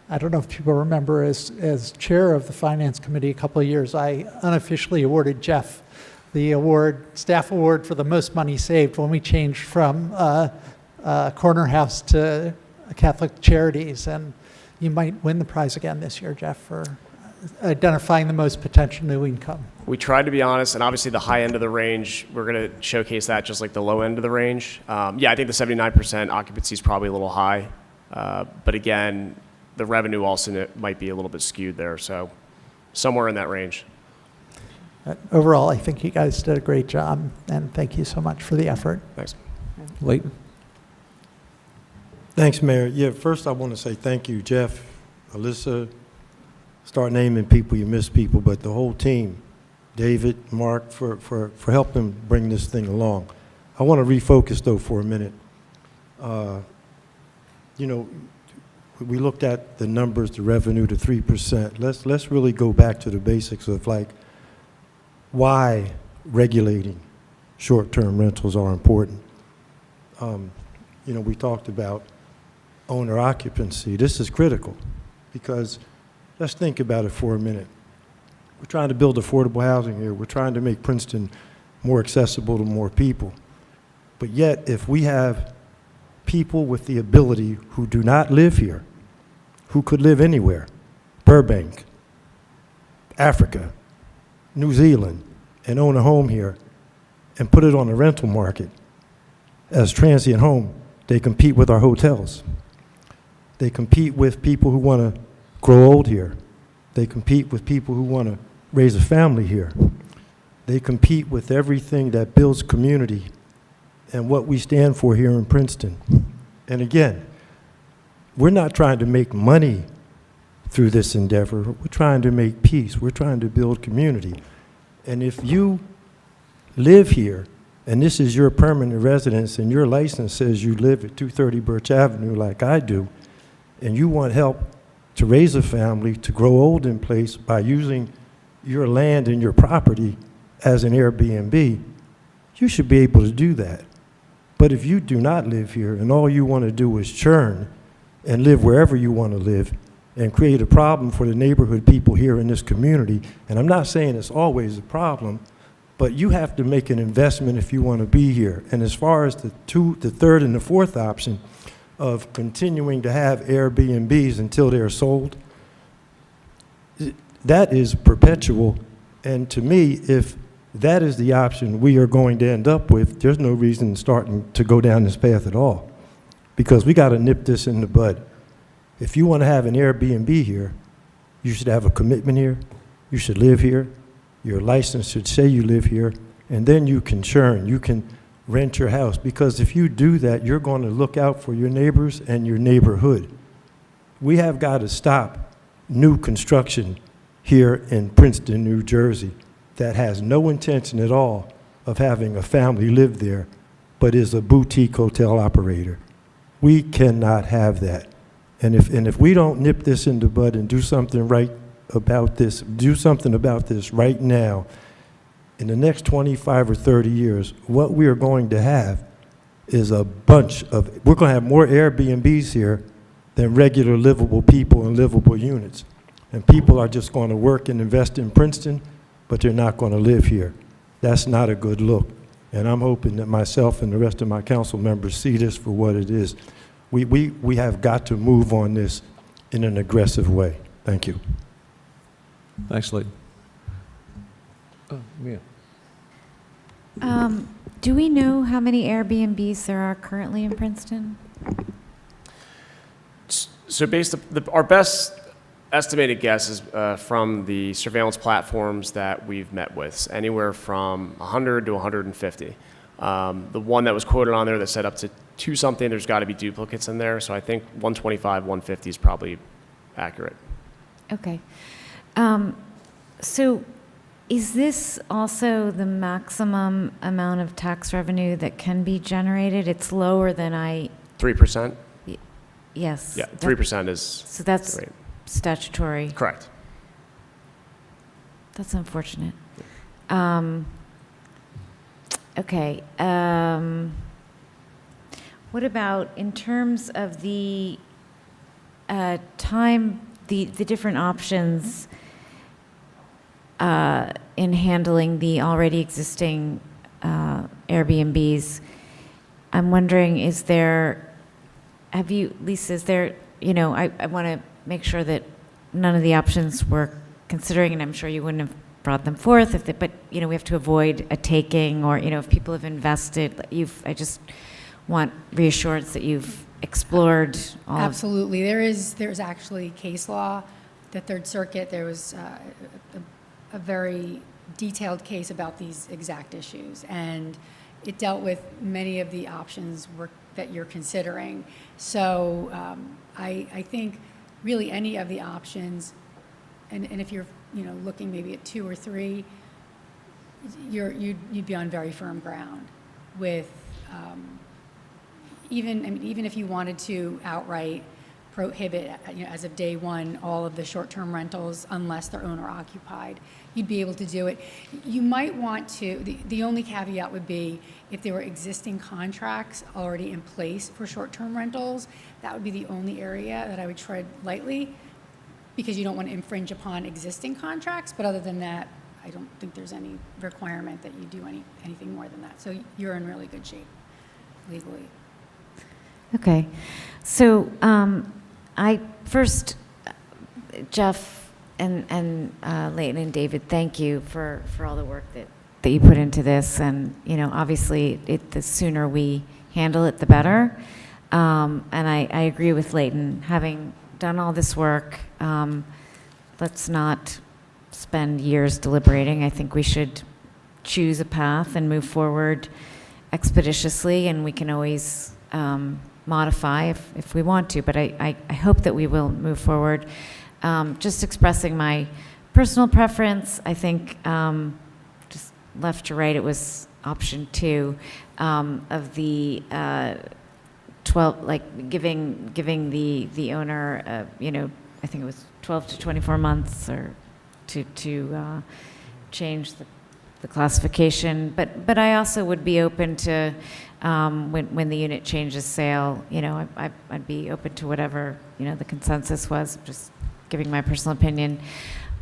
I don't know if people remember, as chair of the Finance Committee a couple of years, I unofficially awarded Jeff the staff award for the most money saved when we changed from Corner House to Catholic Charities. And you might win the prize again this year, Jeff, for identifying the most potential new income. We tried to be honest, and obviously the high end of the range, we're going to showcase that just like the low end of the range. Yeah, I think the 79% occupancy is probably a little high. But again, the revenue also might be a little bit skewed there, so somewhere in that range. Overall, I think you guys did a great job, and thank you so much for the effort. Thanks. Leighton? Thanks, Mayor. Yeah, first I want to say thank you, Jeff, Alyssa. Start naming people, you miss people, but the whole team, David, Mark, for helping bring this thing along. I want to refocus, though, for a minute. we looked at the numbers, the revenue to 3%. Let's really go back to the basics of like why regulating short-term rentals are important. You know, we talked about owner occupancy. This is critical because let's think about it for a minute. We're trying to build affordable housing here. We're trying to make Princeton more accessible to more people. But yet, if we have people with the ability who do not live here, who could live anywhere, Burbank, Africa, New Zealand, and own a home here and put it on the rental market as transient home, they compete with our hotels. They compete with people who want to grow old here. They compete with people who want to raise a family here. They compete with everything that builds community and what we stand for here in Princeton. And again, we're not trying to make money through this endeavor. We're trying to make peace. We're trying to build community. And if you live here, and this is your permanent residence, and your license says you live at 230 Birch Avenue like I do, and you want help to raise a family, to grow old in place by using your land and your property as an Airbnb, you should be able to do that. But if you do not live here and all you want to do is churn and live wherever you want to live and create a problem for the neighborhood people here in this community, and I'm not saying it's always a problem, but you have to make an investment if you want to be here. And as far as the third and the fourth option of continuing to have Airbnbs until they're sold, that is perpetual. And to me, if that is the option we are going to end up with, there's no reason starting to go down this path at all, because we got to nip this in the bud. If you want to have an Airbnb here, you should have a commitment here, you should live here, your license should say you live here, and then you can churn, you can rent your house, because if you do that, you're going to look out for your neighbors and your neighborhood. We have got to stop new construction here in Princeton, New Jersey, that has no intention at all of having a family live there, but is a boutique hotel operator. We cannot have that. And if we don't nip this in the bud and do something right about this, do something about this right now, in the next 25 or 30 years, what we are going to have is a bunch of, we're going to have more Airbnbs here than regular livable people and livable units. And people are just going to work and invest in Princeton, but they're not going to live here. That's not a good look. And I'm hoping that myself and the rest of my council members see this for what it is. We have got to move on this in an aggressive way. Thank you. Thanks, Lee. Mia. Do we know how many Airbnbs there are currently in Princeton? So our best estimated guess is from the surveillance platforms that we've met with, anywhere from 100 to 150. The one that was quoted on there that said up to 2-something, there's got to be duplicates in there. So I think 125, 150 is probably accurate. Okay. So is this also the maximum amount of tax revenue that can be generated? It's lower than 3%? Yes. Yeah, 3% is. So that's right. Statutory. Correct. That's unfortunate. Okay. What about in terms of the time, the different options in handling the already existing Airbnbs? I'm wondering, Lisa, is there, I want to make sure that none of the options we're considering, and I'm sure you wouldn't have brought them forth, but we have to avoid a taking, or if people have invested, I just want reassurance that you've explored all. Absolutely. There's actually case law. The Third Circuit, there was a very detailed case about these exact issues, and it dealt with many of the options that you're considering. So I think really any of the options, and if you're looking maybe at 2 or 3, you'd be on very firm ground with even if you wanted to outright prohibit, as of day one, all of the short-term rentals unless they're owner occupied. You'd be able to do it. You might want to, the only caveat would be if there were existing contracts already in place for short-term rentals, that would be the only area that I would tread lightly, because you don't want to infringe upon existing contracts. But other than that, I don't think there's any requirement that you do anything more than that. So you're in really good shape legally. Okay. So I first, Jeff and Leighton and David, thank you for all the work that you put into this. And, obviously, the sooner we handle it, the better. And I agree with Leighton. Having done all this work, let's not spend years deliberating. I think we should choose a path and move forward expeditiously, and we can always modify if we want to, but I hope that we will move forward. Just expressing my personal preference, I think just left to right, it was option 2 of the 12, like giving the owner, I think it was 12 to 24 months or to change the classification. But I also would be open to, when the unit changes sale, I'd be open to whatever, the consensus was, just giving my personal opinion.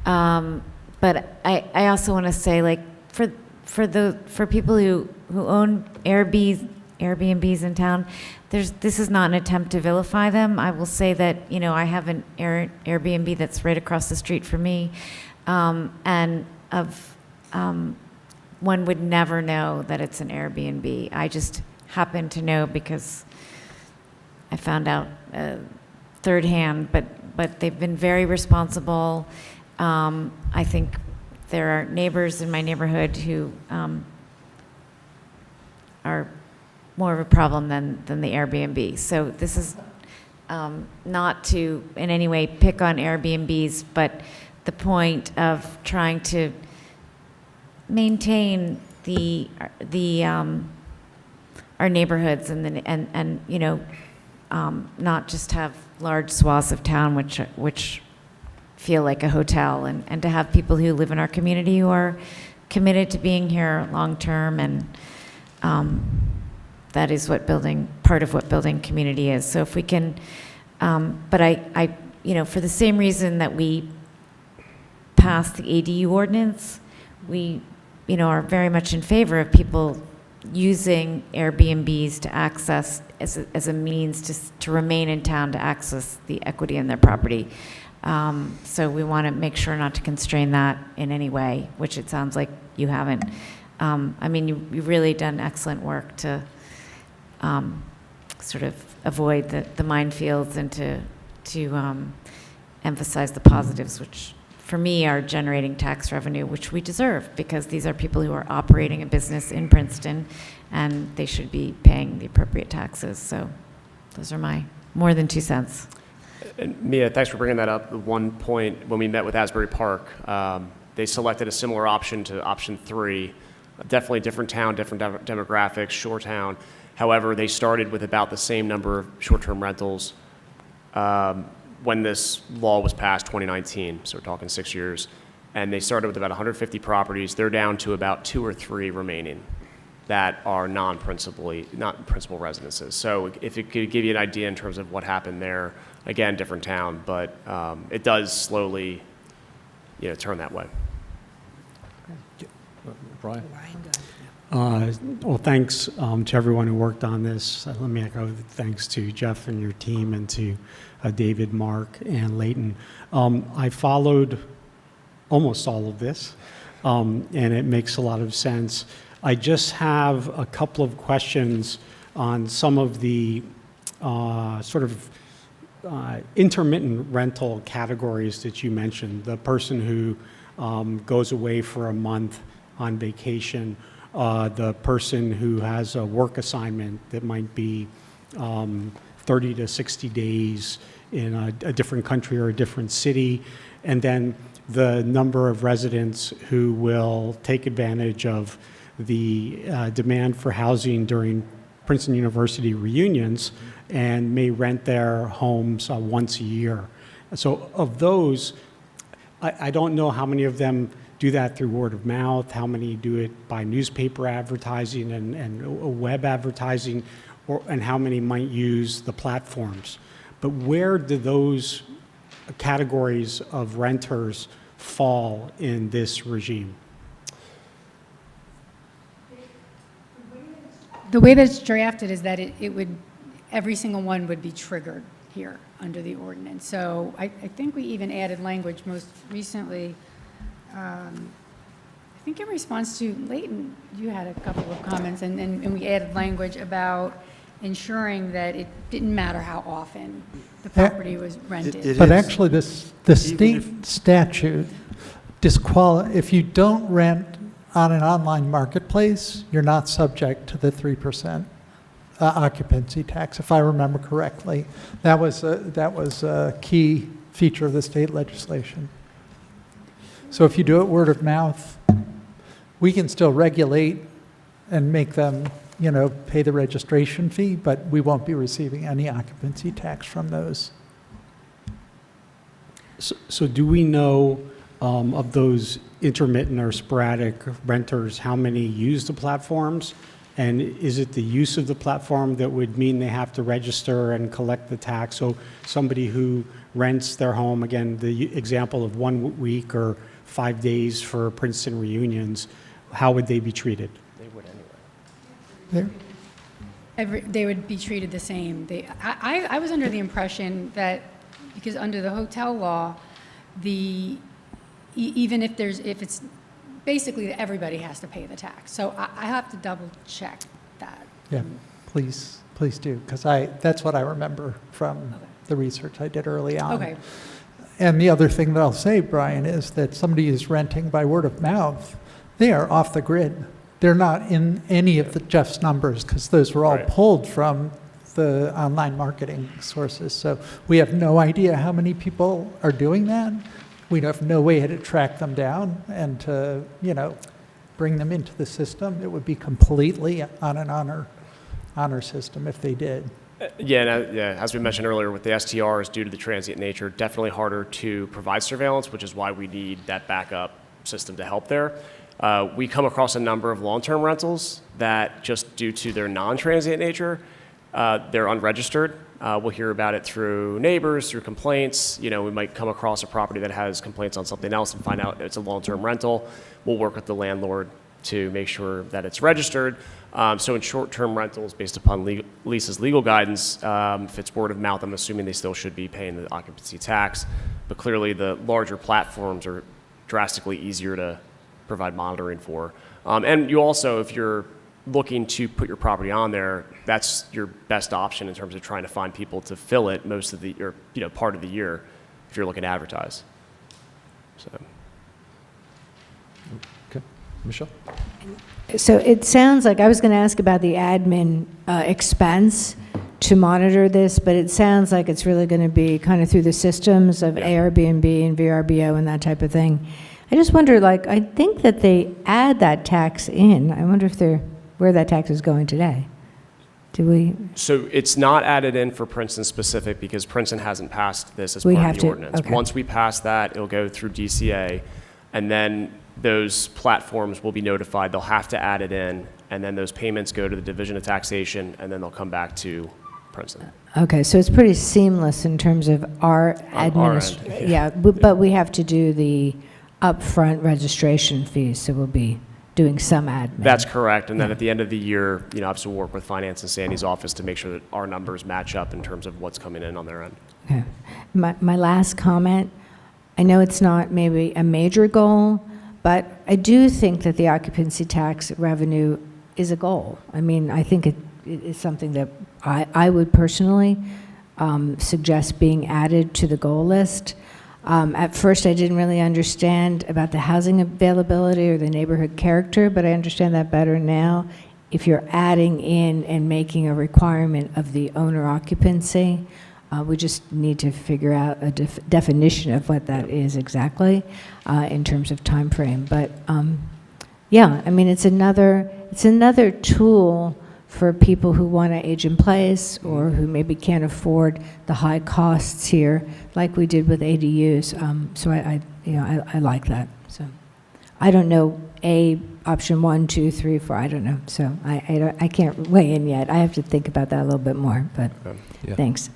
But I also want to say, like, for people who own Airbnbs in town, this is not an attempt to vilify them. I will say that, I have an Airbnb that's right across the street from me, and one would never know that it's an Airbnb. I just happen to know because I found out third hand, but they've been very responsible. I think there are neighbors in my neighborhood who are more of a problem than the Airbnb. So this is not to in any way pick on Airbnbs, but the point of trying to maintain our neighborhoods and not just have large swaths of town which feel like a hotel, and to have people who live in our community who are committed to being here long term, and that is part of what building community is. So if we can, but I for the same reason that we passed the ADU ordinance, we are very much in favor of people using Airbnbs to access as a means to remain in town, to access the equity in their property. So we want to make sure not to constrain that in any way, which it sounds like you haven't. You've really done excellent work to sort of avoid the minefields and to emphasize the positives, which for me are generating tax revenue, which we deserve, because these are people who are operating a business in Princeton, and they should be paying the appropriate taxes. So those are my more than 2 cents. And Mia, thanks for bringing that up. The one point, when we met with Asbury Park, they selected a similar option to option 3. Definitely different town, different demographics, shore town. However, they started with about the same number of short-term rentals when this law was passed, 2019, so we're talking 6 years. And they started with about 150 properties. They're down to about 2 or 3 remaining that are not principal residences. So if it could give you an idea in terms of what happened there, again, different town, but it does slowly, turn that way. Brian? Well, thanks to everyone who worked on this. Let me echo thanks to Jeff and your team, and to David, Mark, and Leighton. I followed almost all of this, and it makes a lot of sense. I just have a couple of questions on some of the intermittent rental categories that you mentioned. The person who goes away for a month on vacation, the person who has a work assignment that might be 30 to 60 days in a different country or a different city, and then the number of residents who will take advantage of the demand for housing during Princeton University reunions and may rent their homes once a year. So of those, I don't know how many of them do that through word of mouth, how many do it by newspaper advertising and web advertising, and how many might use the platforms. But where do those categories of renters fall in this regime? The way that it's drafted is that it would, every single one would be triggered here under the ordinance. So I think we even added language most recently. I think in response to Leighton, you had a couple of comments, and we added language about ensuring that it didn't matter how often the property was rented. But actually, the state statute if you don't rent on an online marketplace, you're not subject to the 3% occupancy tax, if I remember correctly. That was a key feature of the state legislation. So if you do it word of mouth, we can still regulate and make them, pay the registration fee, but we won't be receiving any occupancy tax from those. So do we know of those intermittent or sporadic renters, how many use the platforms? And is it the use of the platform that would mean they have to register and collect the tax? So somebody who rents their home, again, the example of 1 week or 5 days for Princeton reunions, how would they be treated? They would anyway. There. They would be treated the same. I was under the impression that, because under the hotel law, even if it's basically everybody has to pay the tax. So I have to double check that. Yeah, please do, because that's what I remember from the research I did early on. Okay. And the other thing that I'll say, Brian, is that somebody is renting by word of mouth, they are off the grid. They're not in any of Jeff's numbers, because those were all pulled from the online marketing sources. So we have no idea how many people are doing that. We have no way to track them down and to, bring them into the system. It would be completely on an honor system if they did. Yeah, as we mentioned earlier, with the STRs, due to the transient nature, definitely harder to provide surveillance, which is why we need that backup system to help there. We come across a number of long-term rentals that, just due to their non-transient nature, they're unregistered. We'll hear about it through neighbors, through complaints. We might come across a property that has complaints on something else and find out it's a long-term rental. We'll work with the landlord to make sure that it's registered. So in short-term rentals, based upon lease's legal guidance, if it's word of mouth, I'm assuming they still should be paying the occupancy tax. But clearly, the larger platforms are drastically easier to provide monitoring for. And you also, if you're looking to put your property on there, that's your best option in terms of trying to find people to fill it most of the, or part of the year, if you're looking to advertise. So. Okay, Michelle? So it sounds like, I was going to ask about the admin expense to monitor this, but it sounds like it's really going to be kind of through the systems of Airbnb and VRBO and that type of thing. I just wonder, I think that they add that tax in. I wonder if where that tax is going today. Do we? So it's not added in for Princeton specific because Princeton hasn't passed this as part of the ordinance. Okay. Once we pass that, it'll go through DCA, and then those platforms will be notified. They'll have to add it in, and then those payments go to the Division of Taxation, and then they'll come back to Princeton. Okay, so it's pretty seamless in terms of our administration. end, Yeah, but we have to do the upfront registration fees, so we'll be doing some admin. That's correct. And then at the end of the year, obviously we'll work with Finance and Sandy's office to make sure that our numbers match up in terms of what's coming in on their end. Okay. My last comment, I know it's not maybe a major goal, but I do think that the occupancy tax revenue is a goal. I mean, I think it is something that I would personally suggest being added to the goal list. At first, I didn't really understand about the housing availability or the neighborhood character, but I understand that better now. If you're adding in and making a requirement of the owner occupancy, we just need to figure out a definition of what that is exactly in terms of time frame. But yeah, I mean, it's another tool for people who want to age in place or who maybe can't afford the high costs here, like we did with ADUs. So I like that. So I don't know option 1, 2, 3, 4. I don't know. So I can't weigh in yet. I have to think about that a little bit more. But Yeah. thanks.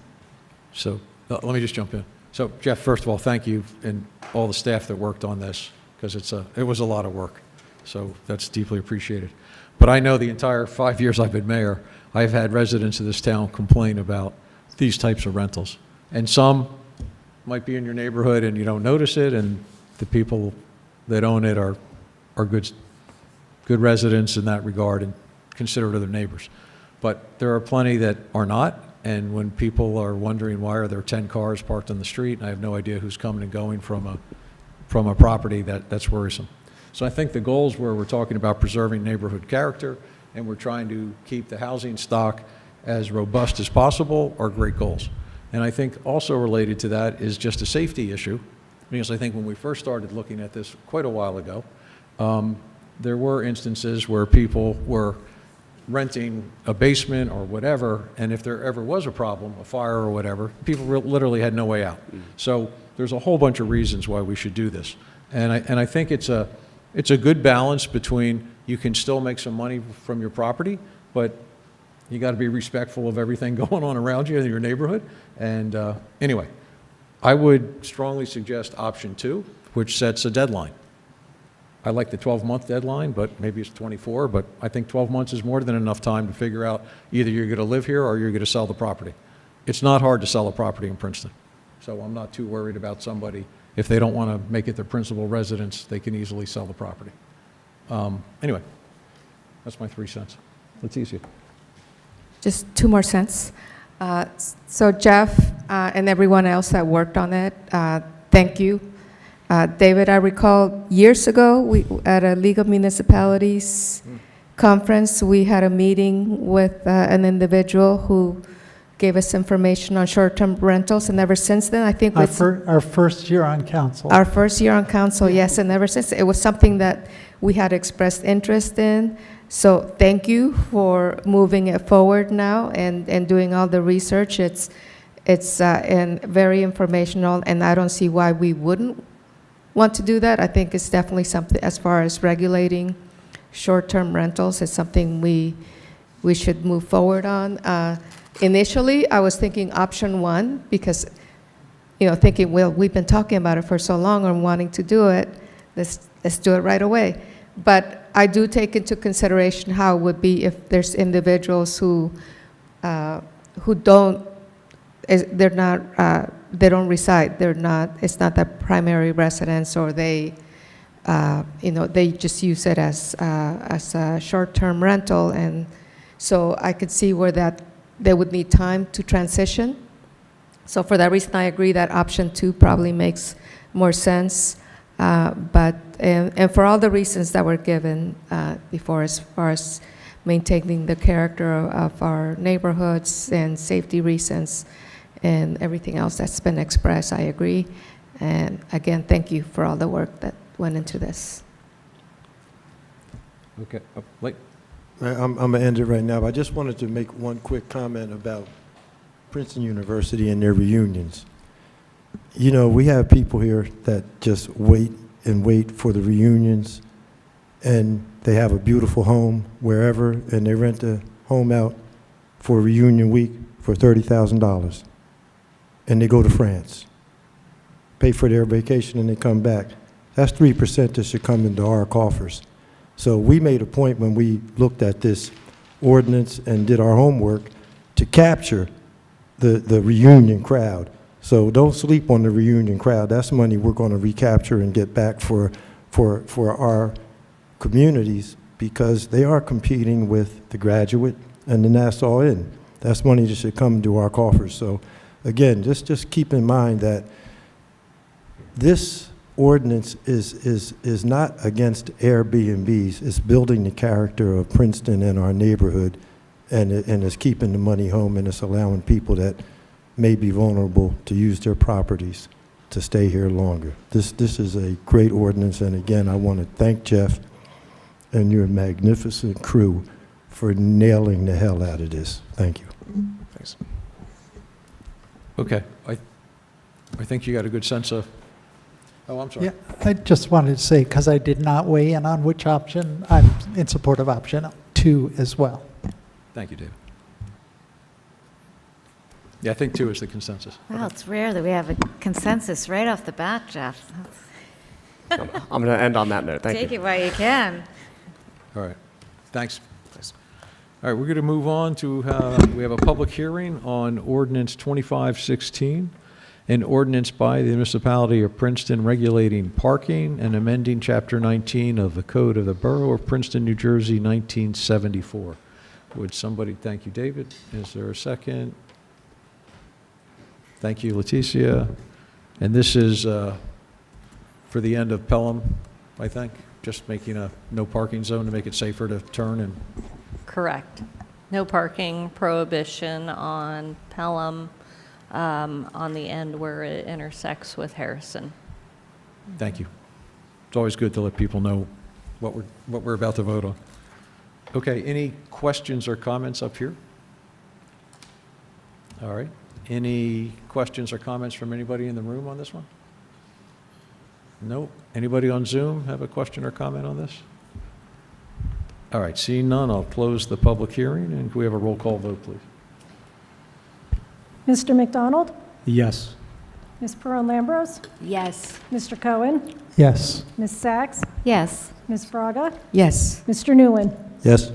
So let me just jump in. So Jeff, first of all, thank you and all the staff that worked on this, because it was a lot of work. So that's deeply appreciated. But I know the entire 5 years I've been mayor, I've had residents of this town complain about these types of rentals. And some might be in your neighborhood and you don't notice it, and the people that own it are good residents in that regard and considerate of their neighbors. But there are plenty that are not, and when people are wondering why are there 10 cars parked on the street and I have no idea who's coming and going from a property, that's worrisome. So I think the goals where we're talking about preserving neighborhood character and we're trying to keep the housing stock as robust as possible are great goals. And I think also related to that is just a safety issue, because I think when we first started looking at this quite a while ago, there were instances where people were renting a basement or whatever, and if there ever was a problem, a fire or whatever, people literally had no way out. So there's a whole bunch of reasons why we should do this. And I think it's a good balance between you can still make some money from your property, but you got to be respectful of everything going on around you in your neighborhood. And anyway, I would strongly suggest option 2, which sets a deadline. I like the 12-month deadline, but maybe it's 24, but I think 12 months is more than enough time to figure out either you're going to live here or you're going to sell the property. It's not hard to sell a property in Princeton, so I'm not too worried about somebody. If they don't want to make it their principal residence, they can easily sell the property. Anyway, that's my 3 cents. Leticia. Just 2 more cents. So Jeff and everyone else that worked on it, thank you. David, I recall years ago, at a League of Municipalities conference, we had a meeting with an individual who gave us information on short-term rentals, and ever since then, I think Our first year on council. our first year on council, yes, and ever since, it was something that we had expressed interest in. So thank you for moving it forward now and doing all the research. It's and very informational, and I don't see why we wouldn't want to do that. I think it's definitely something, as far as regulating short-term rentals, it's something we should move forward on. Initially, I was thinking option 1 because, thinking, well, we've been talking about it for so long and wanting to do it, let's do it right away. But I do take into consideration how it would be if there's individuals who don't, they don't reside, it's not their primary residence, or they just use it as a short-term rental. And so I could see where they would need time to transition. So for that reason, I agree that option 2 probably makes more sense. But for all the reasons that were given before, as far as maintaining the character of our neighborhoods and safety reasons and everything else that's been expressed, I agree. And again, thank you for all the work that went into this. Okay. Wait. I'm going to end it right now, but I just wanted to make one quick comment about Princeton University and their reunions. We have people here that just wait and wait for the reunions, and they have a beautiful home wherever, and they rent a home out for a reunion week for $30,000. And they go to France, pay for their vacation, and they come back. That's 3% that should come into our coffers. So we made a point when we looked at this ordinance and did our homework to capture the reunion crowd. So don't sleep on the reunion crowd. That's money we're going to recapture and get back for our communities, because they are competing with the Graduate and the Nassau Inn. That's money that should come to our coffers. So again, just keep in mind that this ordinance is not against Airbnbs. It's building the character of Princeton and our neighborhood, and it's keeping the money home, and it's allowing people that may be vulnerable to use their properties to stay here longer. This is a great ordinance, and again, I want to thank Jeff and your magnificent crew for nailing the hell out of this. Thank you. Thanks. Okay, I think you got a good sense of, oh, I'm sorry. Yeah, I just wanted to say, because I did not weigh in on which option, I'm in support of option 2 as well. Thank you, David. Yeah, I think 2 is the consensus. Wow, it's rare that we have a consensus right off the bat, Jeff. I'm going to end on that note. Thank Take you. it while you can. All right, thanks. Thanks. All right, we're going to move on to, we have a public hearing on ordinance 2516, an ordinance by the municipality of Princeton regulating parking and amending Chapter 19 of the Code of the Borough of Princeton, New Jersey, 1974. Would somebody, thank you, David. Is there a second? Thank you, Leticia. And this is for the end of Pelham, I think, just making a no parking zone to make it safer to turn and. Correct. No parking prohibition on Pelham on the end where it intersects with Harrison. Thank you. It's always good to let people know what we're about to vote on. Okay, any questions or comments up here? All right. Any questions or comments from anybody in the room on this one? No? Anybody on Zoom have a question or comment on this? All right, seeing none, I'll close the public hearing, and can we have a roll call vote, please? Mr. McDonald? Yes. Ms. Perron-Lambros? Yes. Mr. Cohen? Yes. Ms. Sachs? Yes. Ms. Fraga? Yes. Mr. Newland? Yes.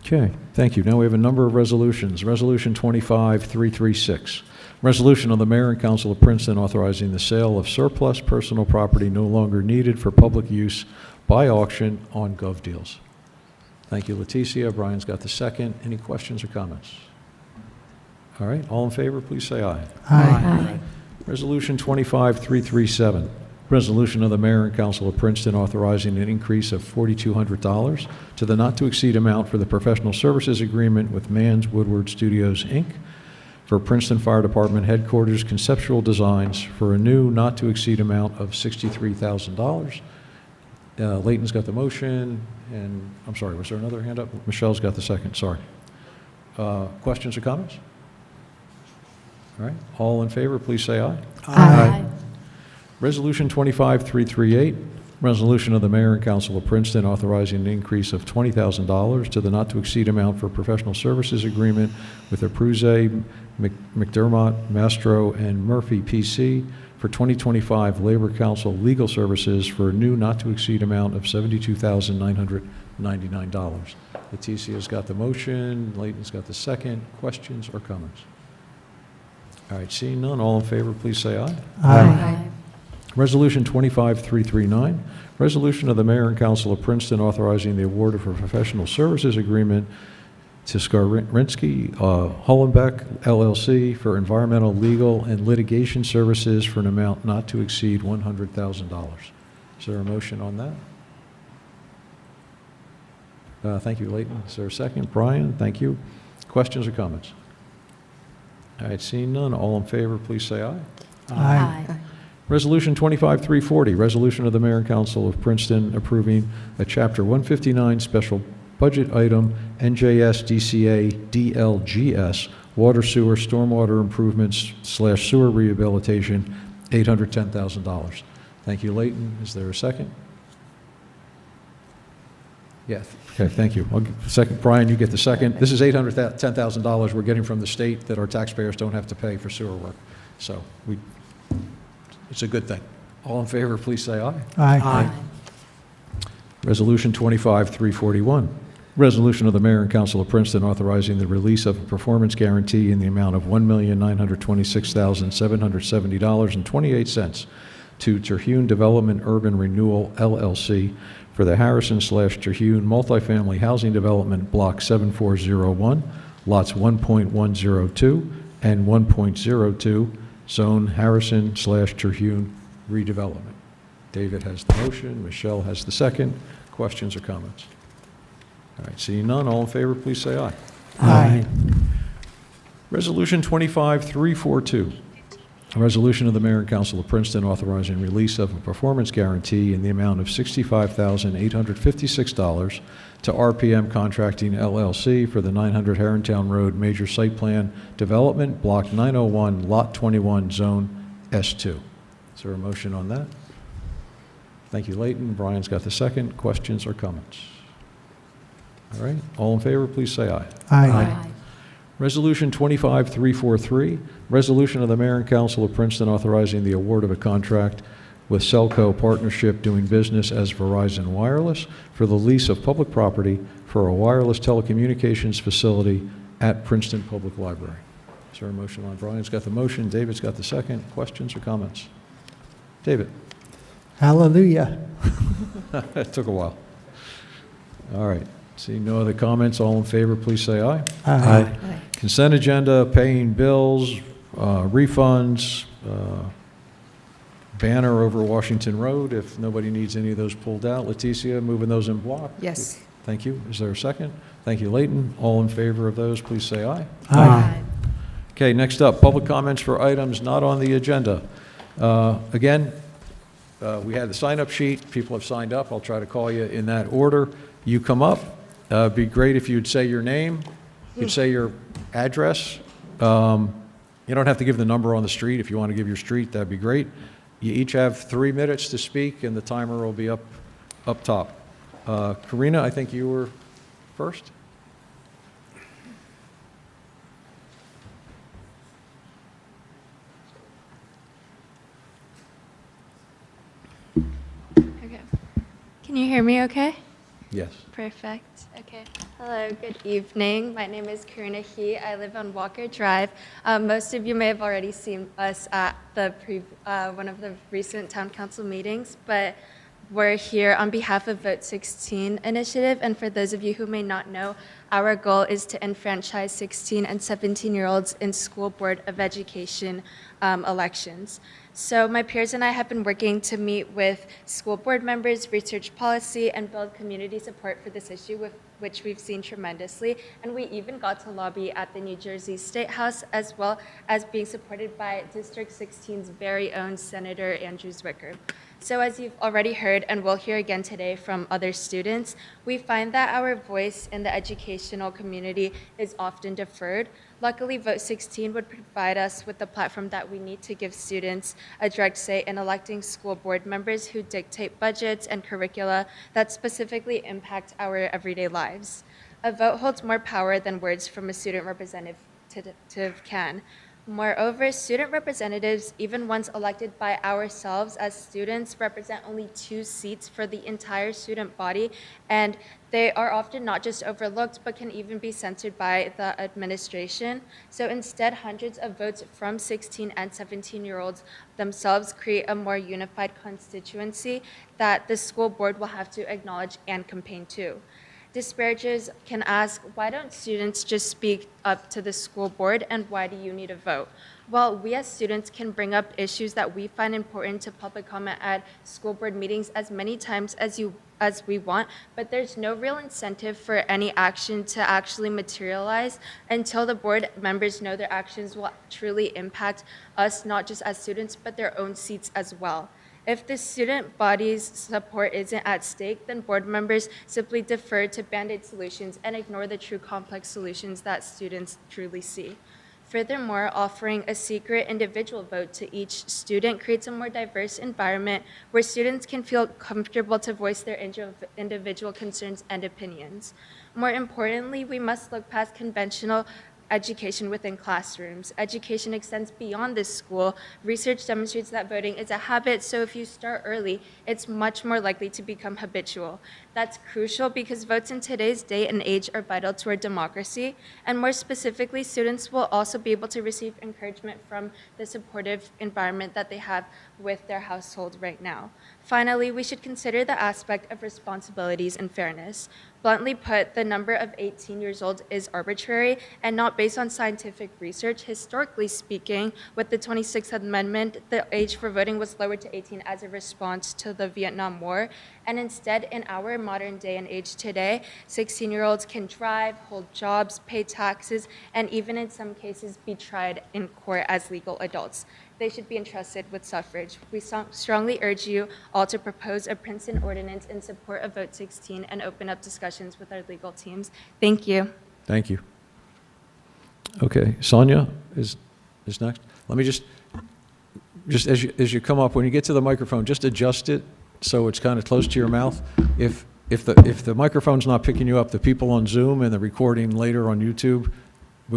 Okay, thank you. Now we have a number of resolutions. Resolution 25336, resolution of the mayor and council of Princeton authorizing the sale of surplus personal property no longer needed for public use by auction on GovDeals. Thank you, Leticia. Brian's got the second. Any questions or comments? All right, all in favor, please say aye. Aye. Resolution 25337, resolution of the mayor and council of Princeton authorizing an increase of $4,200 to the not-to-exceed amount for the professional services agreement with Mann's Woodward Studios, Inc. for Princeton Fire Department headquarters conceptual designs for a new not-to-exceed amount of $63,000. Leighton's got the motion, and I'm sorry, was there another hand up? Michelle's got the second, sorry. Questions or comments? All right, all in favor, please say aye. Aye. Resolution 25338, resolution of the mayor and council of Princeton authorizing an increase of $20,000 to the not-to-exceed amount for professional services agreement with Abruzze, McDermott, Mastro, and Murphy PC for 2025 Labor Council legal services for a new not-to-exceed amount of $72,999. Leticia's got the motion, Leighton's got the second. Questions or comments? All right, seeing none, all in favor, please say aye. Aye. Resolution 25339, resolution of the mayor and council of Princeton authorizing the award of a professional services agreement to Skarinsky Hollenbeck LLC for environmental, legal, and litigation services for an amount not to exceed $100,000. Is there a motion on that? Thank you, Leighton. Is there a second? Brian, thank you. Questions or comments? All right, seeing none, all in favor, please say aye. Aye. Resolution 25340, resolution of the mayor and council of Princeton approving a Chapter 159 special budget item, NJS DCA DLGS, water sewer stormwater improvements / sewer rehabilitation, $810,000. Thank you, Leighton. Is there a second? Yes. Okay, thank you. I'll get the second. Brian, you get the second. This is $810,000 we're getting from the state that our taxpayers don't have to pay for sewer work. So it's a good thing. All in favor, please say aye. Aye. Resolution 25341, resolution of the mayor and council of Princeton authorizing the release of a performance guarantee in the amount of $1,926,770.28 to Terhune Development Urban Renewal, LLC, for the Harrison/Terhune Multifamily Housing Development Block 7401, lots 1.102 and 1.02, zone Harrison/Terhune redevelopment. David has the motion, Michelle has the second. Questions or comments? All right, seeing none, all in favor, please say aye. Aye. Resolution 25342, A resolution of the Mayor and Council of Princeton authorizing release of a performance guarantee in the amount of $65,856 to RPM Contracting LLC for the 900 Herrontown Road Major Site Plan Development, Block 901, Lot 21, Zone S2. Is there a motion on that? Thank you, Leighton. Brian's got the second. Questions or comments? All right. All in favor, please say aye. Aye. Resolution 25343, resolution of the Mayor and Council of Princeton authorizing the award of a contract with Celco Partnership doing business as Verizon Wireless for the lease of public property for a wireless telecommunications facility at Princeton Public Library. Is there a motion on? Brian's got the motion. David's got the second. Questions or comments? David. Hallelujah. It took a while. All right. Seeing no other comments, all in favor, please say aye. Aye. Consent agenda, paying bills, refunds, banner over Washington Road, if nobody needs any of those pulled out. Leticia, moving those in block? Yes. Thank you. Is there a second? Thank you, Leighton. All in favor of those, please say aye. Aye. Okay, next up, public comments for items not on the agenda. Again, we had the sign-up sheet. People have signed up. I'll try to call you in that order. You come up. It'd be great if you'd say your name, you'd say your address. You don't have to give the number on the street. If you want to give your street, that'd be great. You each have 3 minutes to speak, and the timer will be up top. Karina, I think you were first. Okay. Can you hear me okay? Yes. Perfect. Okay. Hello, good evening. My name is Karina He. I live on Walker Drive. Most of you may have already seen us at the one of the recent town council meetings, but we're here on behalf of Vote 16 initiative. And for those of you who may not know, our goal is to enfranchise 16 and 17-year-olds in school board of education elections. So my peers and I have been working to meet with school board members, research policy, and build community support for this issue, with which we've seen tremendously. And we even got to lobby at the New Jersey State House, as well as being supported by District 16's very own Senator Andrew Zwicker. So as you've already heard, and we'll hear again today from other students, we find that our voice in the educational community is often deferred. Luckily, Vote 16 would provide us with the platform that we need to give students a direct say in electing school board members who dictate budgets and curricula that specifically impact our everyday lives. A vote holds more power than words from a student representative can. Moreover, student representatives, even once elected by ourselves as students, represent only 2 seats for the entire student body, and they are often not just overlooked, but can even be censored by the administration. So instead, hundreds of votes from 16 and 17-year-olds themselves create a more unified constituency that the school board will have to acknowledge and campaign to. Disparagers can ask, why don't students just speak up to the school board, and why do you need a vote? Well, we as students can bring up issues that we find important to public comment at school board meetings as many times as we want, but there's no real incentive for any action to actually materialize until the board members know their actions will truly impact us, not just as students, but their own seats as well. If the student body's support isn't at stake, then board members simply defer to band-aid solutions and ignore the true complex solutions that students truly see. Furthermore, offering a secret individual vote to each student creates a more diverse environment where students can feel comfortable to voice their individual concerns and opinions. More importantly, we must look past conventional education within classrooms. Education extends beyond this school. Research demonstrates that voting is a habit, so if you start early, it's much more likely to become habitual. That's crucial because votes in today's day and age are vital to our democracy, and more specifically, students will also be able to receive encouragement from the supportive environment that they have with their household right now. Finally, we should consider the aspect of responsibilities and fairness. Bluntly put, the number of 18 years old is arbitrary and not based on scientific research. Historically speaking, with the 26th Amendment, the age for voting was lowered to 18 as a response to the Vietnam War. And instead, in our modern day and age today, 16-year-olds can drive, hold jobs, pay taxes, and even in some cases be tried in court as legal adults. they should be entrusted with suffrage. We strongly urge you all to propose a Princeton ordinance in support of Vote 16 and open up discussions with our legal teams. Thank you. Thank you. Okay, Sonia is next. Let me just as you come up, when you get to the microphone, just adjust it so it's kind of close to your mouth. If the microphone's not picking you up, the people on Zoom and the recording later on YouTube,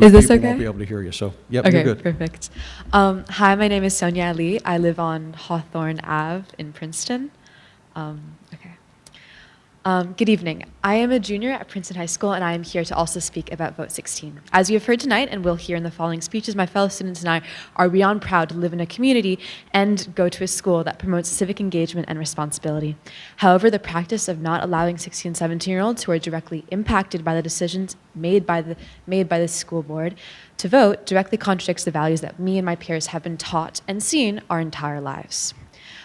Is this people okay? won't be able to hear you. So, yep, Okay, you're good. perfect. Hi, my name is Sonia Ali. I live on Hawthorne Ave in Princeton. Okay. Good evening. I am a junior at Princeton High School, and I am here to also speak about Vote 16. As you have heard tonight, and will hear in the following speeches, my fellow students and I are beyond proud to live in a community and go to a school that promotes civic engagement and responsibility. However, the practice of not allowing 16 and 17-year-olds who are directly impacted by the decisions made by the school board to vote directly contradicts the values that me and my peers have been taught and seen our entire lives.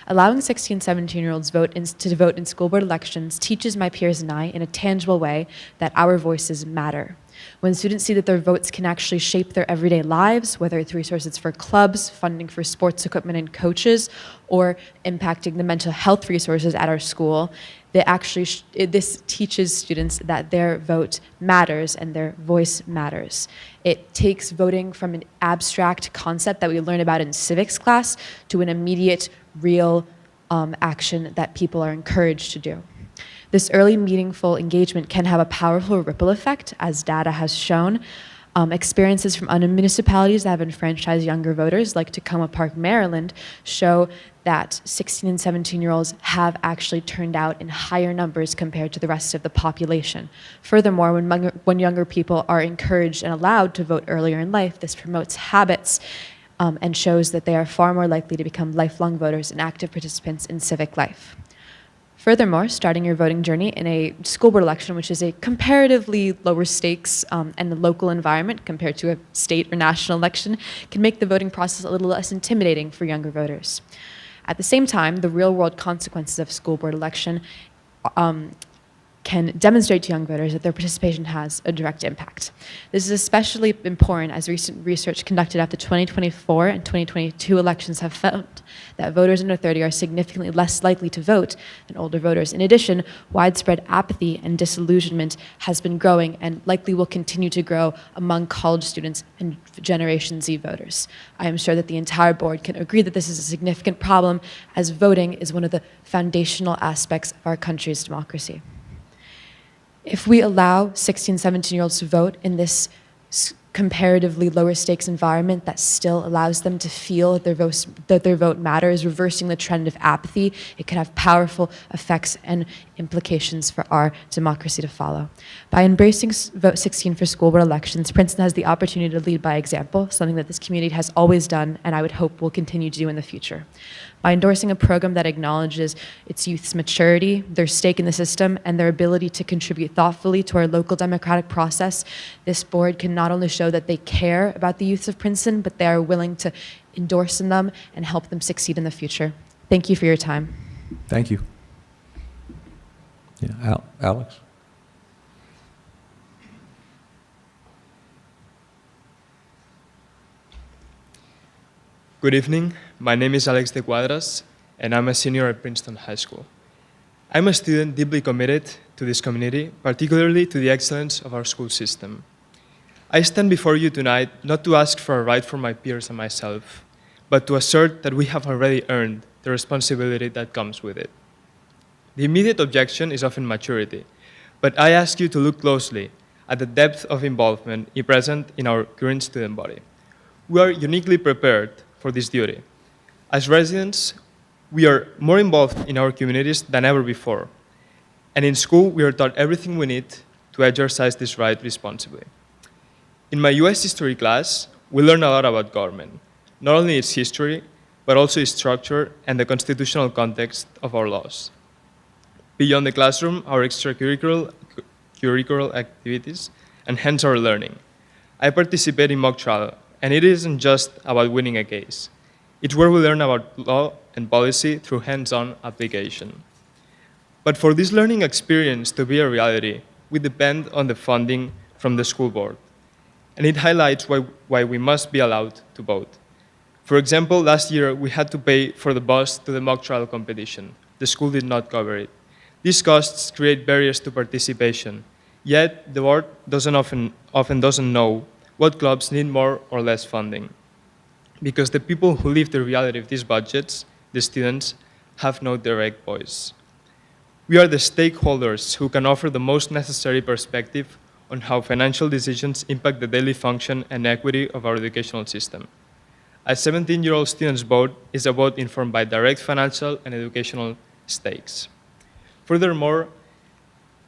Allowing 16 and 17-year-olds to vote in school board elections teaches my peers and I in a tangible way that our voices matter. When students see that their votes can actually shape their everyday lives, whether it's resources for clubs, funding for sports equipment and coaches, or impacting the mental health resources at our school, this teaches students that their vote matters and their voice matters. It takes voting from an abstract concept that we learn about in civics class to an immediate, real action that people are encouraged to do. This early meaningful engagement can have a powerful ripple effect, as data has shown. Experiences from other municipalities that have enfranchised younger voters, like Tacoma Park, Maryland, show that 16 and 17-year-olds have actually turned out in higher numbers compared to the rest of the population. Furthermore, when younger people are encouraged and allowed to vote earlier in life, this promotes habits and shows that they are far more likely to become lifelong voters and active participants in civic life. Furthermore, starting your voting journey in a school board election, which is a comparatively lower stakes and the local environment compared to a state or national election, can make the voting process a little less intimidating for younger voters. At the same time, the real-world consequences of school board election can demonstrate to young voters that their participation has a direct impact. This is especially important as recent research conducted after 2024 and 2022 elections have found that voters under 30 are significantly less likely to vote than older voters. In addition, widespread apathy and disillusionment has been growing and likely will continue to grow among college students and Generation Z voters. I am sure that the entire board can agree that this is a significant problem, as voting is one of the foundational aspects of our country's democracy. If we allow 16, 17-year-olds to vote in this comparatively lower stakes environment that still allows them to feel that their vote matters, reversing the trend of apathy, it could have powerful effects and implications for our democracy to follow. By embracing Vote 16 for school board elections, Princeton has the opportunity to lead by example, something that this community has always done and I would hope will continue to do in the future. By endorsing a program that acknowledges its youth's maturity, their stake in the system, and their ability to contribute thoughtfully to our local democratic process, this board can not only show that they care about the youths of Princeton, but they are willing to endorse in them and help them succeed in the future. Thank you for your time. Thank you. Yeah, Alex? Good evening. My name is Alex de Cuadras, and I'm a senior at Princeton High School. I'm a student deeply committed to this community, particularly to the excellence of our school system. I stand before you tonight not to ask for a right for my peers and myself, but to assert that we have already earned the responsibility that comes with it. The immediate objection is often maturity, but I ask you to look closely at the depth of involvement present in our current student body. We are uniquely prepared for this duty. As residents, we are more involved in our communities than ever before. And in school, we are taught everything we need to exercise this right responsibly. In my US history class, we learn a lot about government, not only its history, but also its structure and the constitutional context of our laws. Beyond the classroom, our extracurricular activities enhance our learning. I participate in mock trial, and it isn't just about winning a case. It's where we learn about law and policy through hands-on application. But for this learning experience to be a reality, we depend on the funding from the school board. And it highlights why we must be allowed to vote. For example, last year we had to pay for the bus to the mock trial competition. The school did not cover it. These costs create barriers to participation, yet the board often doesn't know what clubs need more or less funding. Because the people who live the reality of these budgets, the students, have no direct voice. We are the stakeholders who can offer the most necessary perspective on how financial decisions impact the daily function and equity of our educational system. A 17-year-old student's vote is a vote informed by direct financial and educational stakes. Furthermore,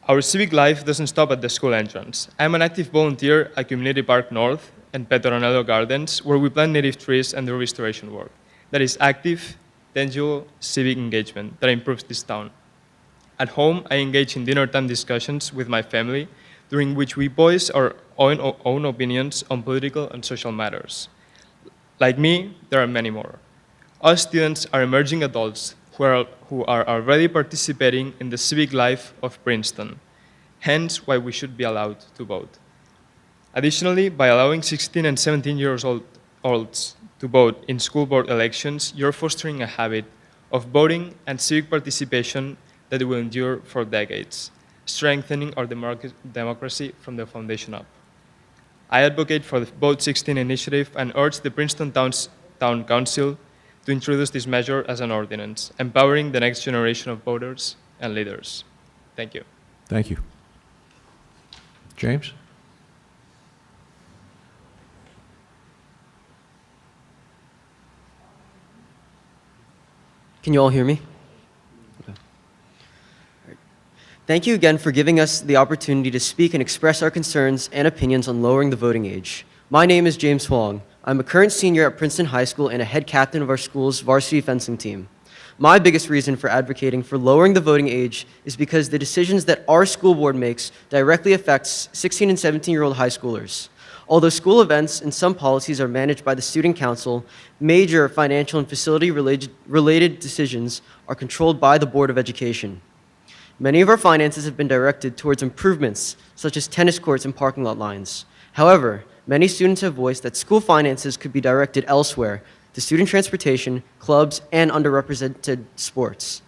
our civic life doesn't stop at the school entrance. I'm an active volunteer at Community Park North and Petronello Gardens, where we plant native trees and do restoration work. That is active, tangible civic engagement that improves this town. At home, I engage in dinner time discussions with my family, during which we voice our own opinions on political and social matters. Like me, there are many more. Us students are emerging adults who are already participating in the civic life of Princeton, hence why we should be allowed to vote. Additionally, by allowing 16 and 17-year-olds to vote in school board elections, you're fostering a habit of voting and civic participation that will endure for decades, strengthening our democracy from the foundation up. I advocate for the Vote 16 initiative and urge the Princeton Town Council to introduce this measure as an ordinance, empowering the next generation of voters and leaders. Thank you. Thank you. James? Can you all hear me? Okay. All right. Thank you again for giving us the opportunity to speak and express our concerns and opinions on lowering the voting age. My name is James Huang. I'm a current senior at Princeton High School and a head captain of our school's varsity fencing team. My biggest reason for advocating for lowering the voting age is because the decisions that our school board makes directly affects 16 and 17-year-old high schoolers. Although school events and some policies are managed by the student council, major financial and facility-related decisions are controlled by the Board of Education. Many of our finances have been directed towards improvements, such as tennis courts and parking lot lines. However, many students have voiced that school finances could be directed elsewhere, to student transportation, clubs, and underrepresented sports.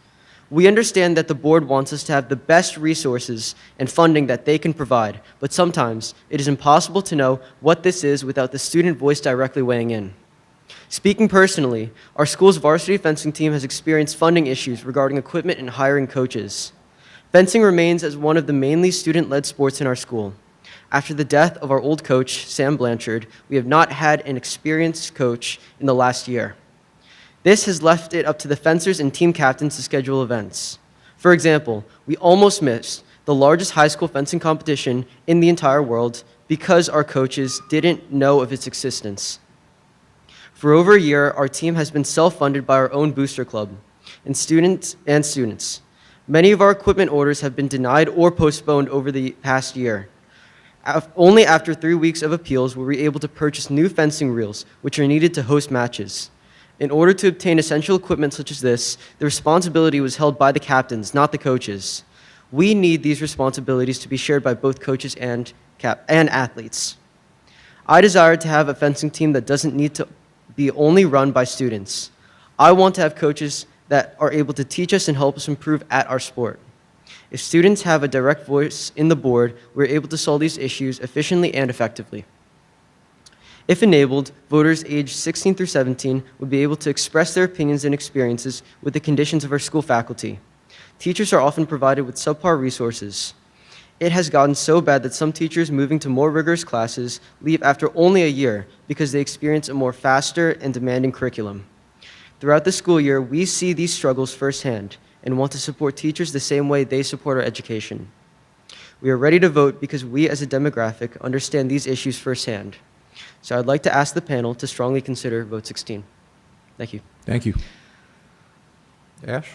We understand that the board wants us to have the best resources and funding that they can provide, but sometimes it is impossible to know what this is without the student voice directly weighing in. Speaking personally, our school's varsity fencing team has experienced funding issues regarding equipment and hiring coaches. Fencing remains as one of the mainly student-led sports in our school. After the death of our old coach, Sam Blanchard, we have not had an experienced coach in the last year. This has left it up to the fencers and team captains to schedule events. For example, we almost missed the largest high school fencing competition in the entire world because our coaches didn't know of its existence. For over a year, our team has been self-funded by our own booster club and students. Many of our equipment orders have been denied or postponed over the past year. Only after 3 weeks of appeals were we able to purchase new fencing reels, which are needed to host matches. In order to obtain essential equipment such as this, the responsibility was held by the captains, not the coaches. We need these responsibilities to be shared by both coaches and athletes. I desire to have a fencing team that doesn't need to be only run by students. I want to have coaches that are able to teach us and help us improve at our sport. If students have a direct voice in the board, we're able to solve these issues efficiently and effectively. If enabled, voters aged 16 through 17 would be able to express their opinions and experiences with the conditions of our school faculty. Teachers are often provided with subpar resources. It has gotten so bad that some teachers moving to more rigorous classes leave after only a year because they experience a more faster and demanding curriculum. Throughout the school year, we see these struggles firsthand and want to support teachers the same way they support our education. We are ready to vote because we as a demographic understand these issues firsthand. So I'd like to ask the panel to strongly consider Vote 16. Thank you. Thank you. Ash?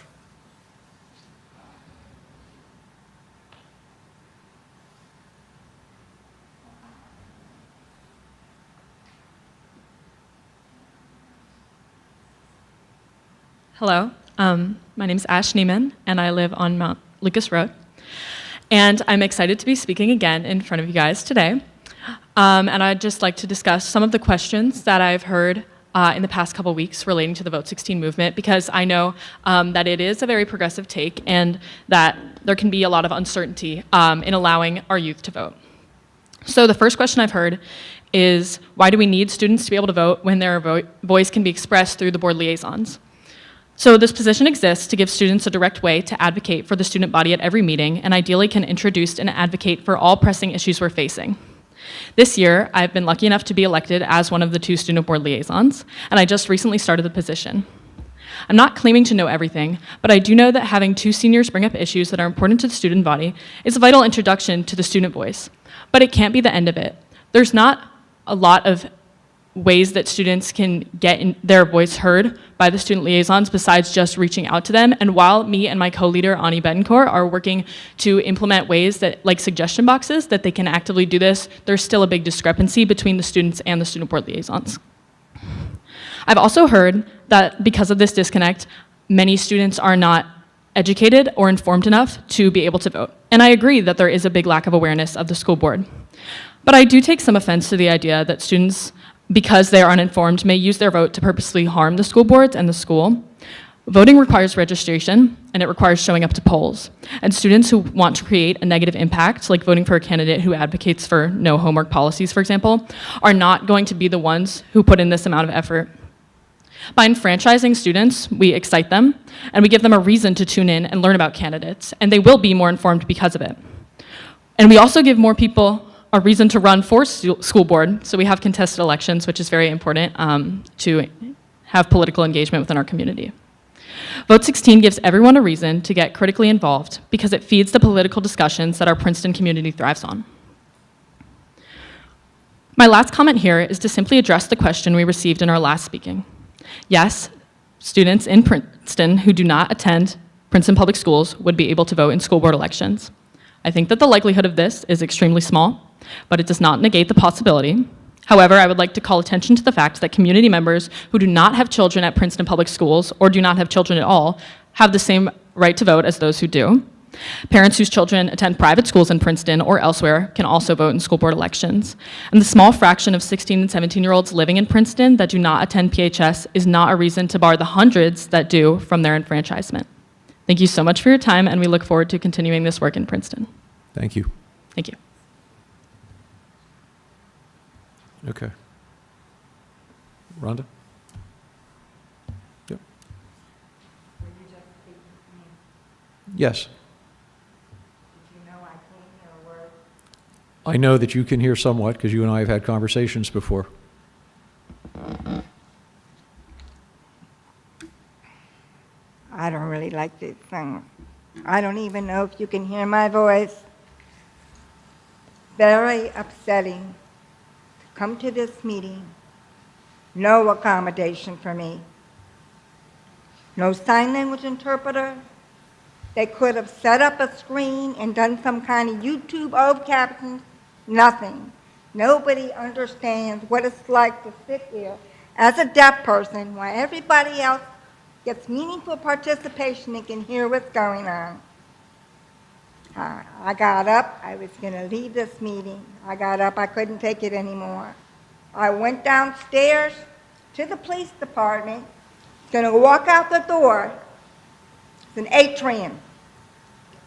Hello, my name is Ash Neiman, and I live on Mount Lucas Road. And I'm excited to be speaking again in front of you guys today. And I'd just like to discuss some of the questions that I've heard in the past couple weeks relating to the Vote 16 movement, because I know that it is a very progressive take and that there can be a lot of uncertainty in allowing our youth to vote. So the first question I've heard is, why do we need students to be able to vote when their voice can be expressed through the board liaisons? So this position exists to give students a direct way to advocate for the student body at every meeting, and ideally can introduce and advocate for all pressing issues we're facing. This year, I've been lucky enough to be elected as one of the 2 student board liaisons, and I just recently started the position. I'm not claiming to know everything, but I do know that having 2 seniors bring up issues that are important to the student body is a vital introduction to the student voice. But it can't be the end of it. There's not a lot of ways that students can get their voice heard by the student liaisons besides just reaching out to them. And while me and my co-leader, Ani Betancourt, are working to implement ways that, like suggestion boxes, that they can actively do this, there's still a big discrepancy between the students and the student board liaisons. I've also heard that because of this disconnect, many students are not educated or informed enough to be able to vote. And I agree that there is a big lack of awareness of the school board. But I do take some offense to the idea that students, because they are uninformed, may use their vote to purposely harm the school boards and the school. Voting requires registration, and it requires showing up to polls. And students who want to create a negative impact, like voting for a candidate who advocates for no homework policies, for example, are not going to be the ones who put in this amount of effort. By enfranchising students, we excite them, and we give them a reason to tune in and learn about candidates, and they will be more informed because of it. And we also give more people a reason to run for school board, so we have contested elections, which is very important to have political engagement within our community. Vote 16 gives everyone a reason to get critically involved because it feeds the political discussions that our Princeton community thrives on. My last comment here is to simply address the question we received in our last speaking. Yes, students in Princeton who do not attend Princeton Public Schools would be able to vote in school board elections. I think that the likelihood of this is extremely small, but it does not negate the possibility. However, I would like to call attention to the fact that community members who do not have children at Princeton Public Schools or do not have children at all have the same right to vote as those who do. Parents whose children attend private schools in Princeton or elsewhere can also vote in school board elections. And the small fraction of 16 and 17-year-olds living in Princeton that do not attend PHS is not a reason to bar the hundreds that do from their enfranchisement. Thank you so much for your time, and we look forward to continuing this work in Princeton. Thank you. Thank you. Okay. Rhonda? Yep. Yes. I know that you can hear somewhat because you and I have had conversations before. I don't really like this thing. I don't even know if you can hear my voice. Very upsetting to come to this meeting. No accommodation for me. No sign language interpreter. They could have set up a screen and done some kind of YouTube over captions. Nothing. Nobody understands what it's like to sit here as a deaf person while everybody else gets meaningful participation and can hear what's going on. I got up. I was going to leave this meeting. I got up. I couldn't take it anymore. I went downstairs to the police department, going to walk out the door. It's an atrium.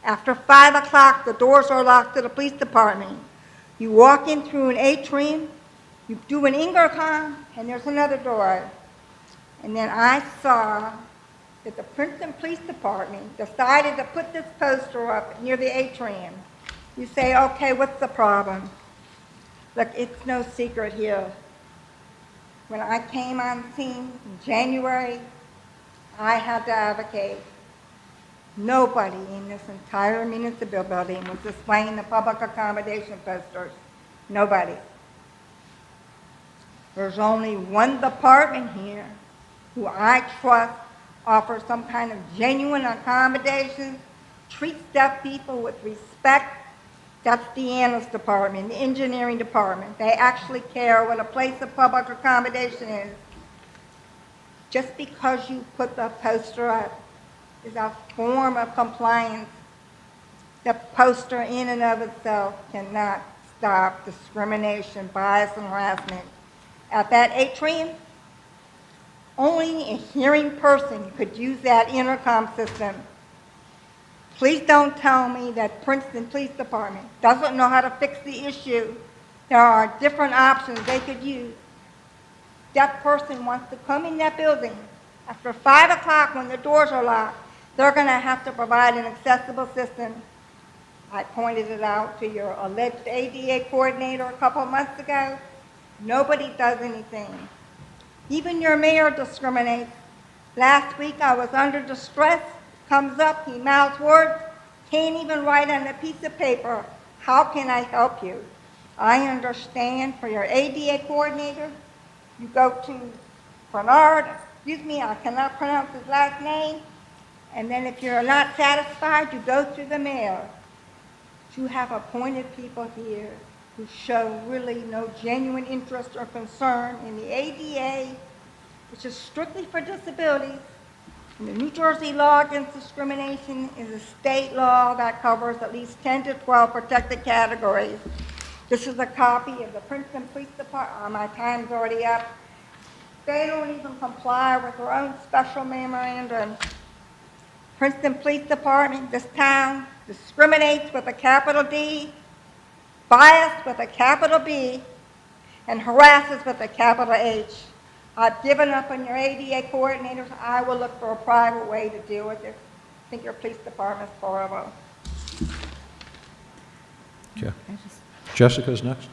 After 5 o'clock, the doors are locked to the police department. You walk in through an atrium, you do an intercom, and there's another door. And then I saw that the Princeton Police Department decided to put this poster up near the atrium. You say, okay, what's the problem? Look, it's no secret here. When I came on scene in January, I had to advocate. Nobody in this entire municipal building was displaying the public accommodation posters. Nobody. There's only one department here who I trust offers some kind of genuine accommodation, treats deaf people with respect. That's Deanna's department, the engineering department. They actually care what a place of public accommodation is. Just because you put the poster up is a form of compliance. The poster in and of itself cannot stop discrimination, bias, and harassment. At that atrium, Only a hearing person could use that intercom system. Please don't tell me that Princeton Police Department doesn't know how to fix the issue. There are different options they could use. That person wants to come in that building after 5 o'clock when the doors are locked. They're going to have to provide an accessible system. I pointed it out to your alleged ADA coordinator a couple of months ago. Nobody does anything. Even your mayor discriminates. Last week I was under distress, comes up, he mouths words, can't even write on a piece of paper. How can I help you? I understand for your ADA coordinator, you go to Bernard, I cannot pronounce his last name, and then if you're not satisfied, you go through the mayor. You have appointed people here who show really no genuine interest or concern in the ADA, which is strictly for disabilities. And the New Jersey law against discrimination is a state law that covers at least 10 to 12 protected categories. This is a copy of the Princeton Police Department. My time's already up. They don't even comply with their own special memorandum. Princeton Police Department, this town, discriminates with a capital D, biased with a capital B, and harasses with a capital H. I've given up on your ADA coordinators. I will look for a private way to deal with it. I think your police department's horrible. Okay. Jessica's next.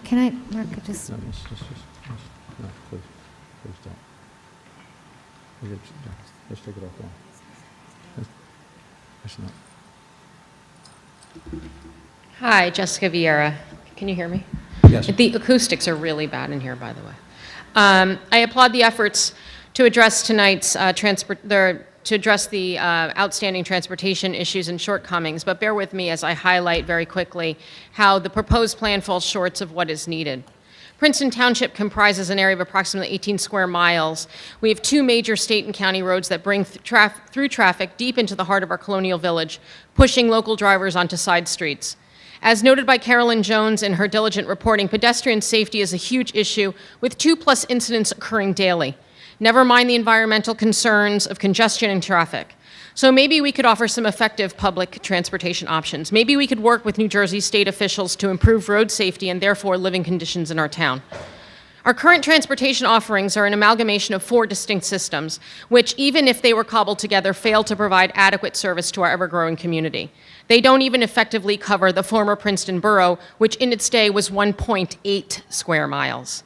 Can I, Mark, just... No, no, please don't. Let's take it offline. It's not. Hi, Jessica Vieira. Can you hear me? Yes. The acoustics are really bad in here, by the way. I applaud the efforts to address tonight's outstanding transportation issues and shortcomings, but bear with me as I highlight very quickly how the proposed plan falls short of what is needed. Princeton Township comprises an area of approximately 18 square miles. We have 2 major state and county roads that bring through traffic deep into the heart of our colonial village, pushing local drivers onto side streets. As noted by Carolyn Jones in her diligent reporting, pedestrian safety is a huge issue, with 2+ incidents occurring daily. Never mind the environmental concerns of congestion and traffic. So maybe we could offer some effective public transportation options. Maybe we could work with New Jersey state officials to improve road safety and therefore living conditions in our town. Our current transportation offerings are an amalgamation of 4 distinct systems, which, even if they were cobbled together, fail to provide adequate service to our ever-growing community. They don't even effectively cover the former Princeton Borough, which in its day was 1.8 square miles.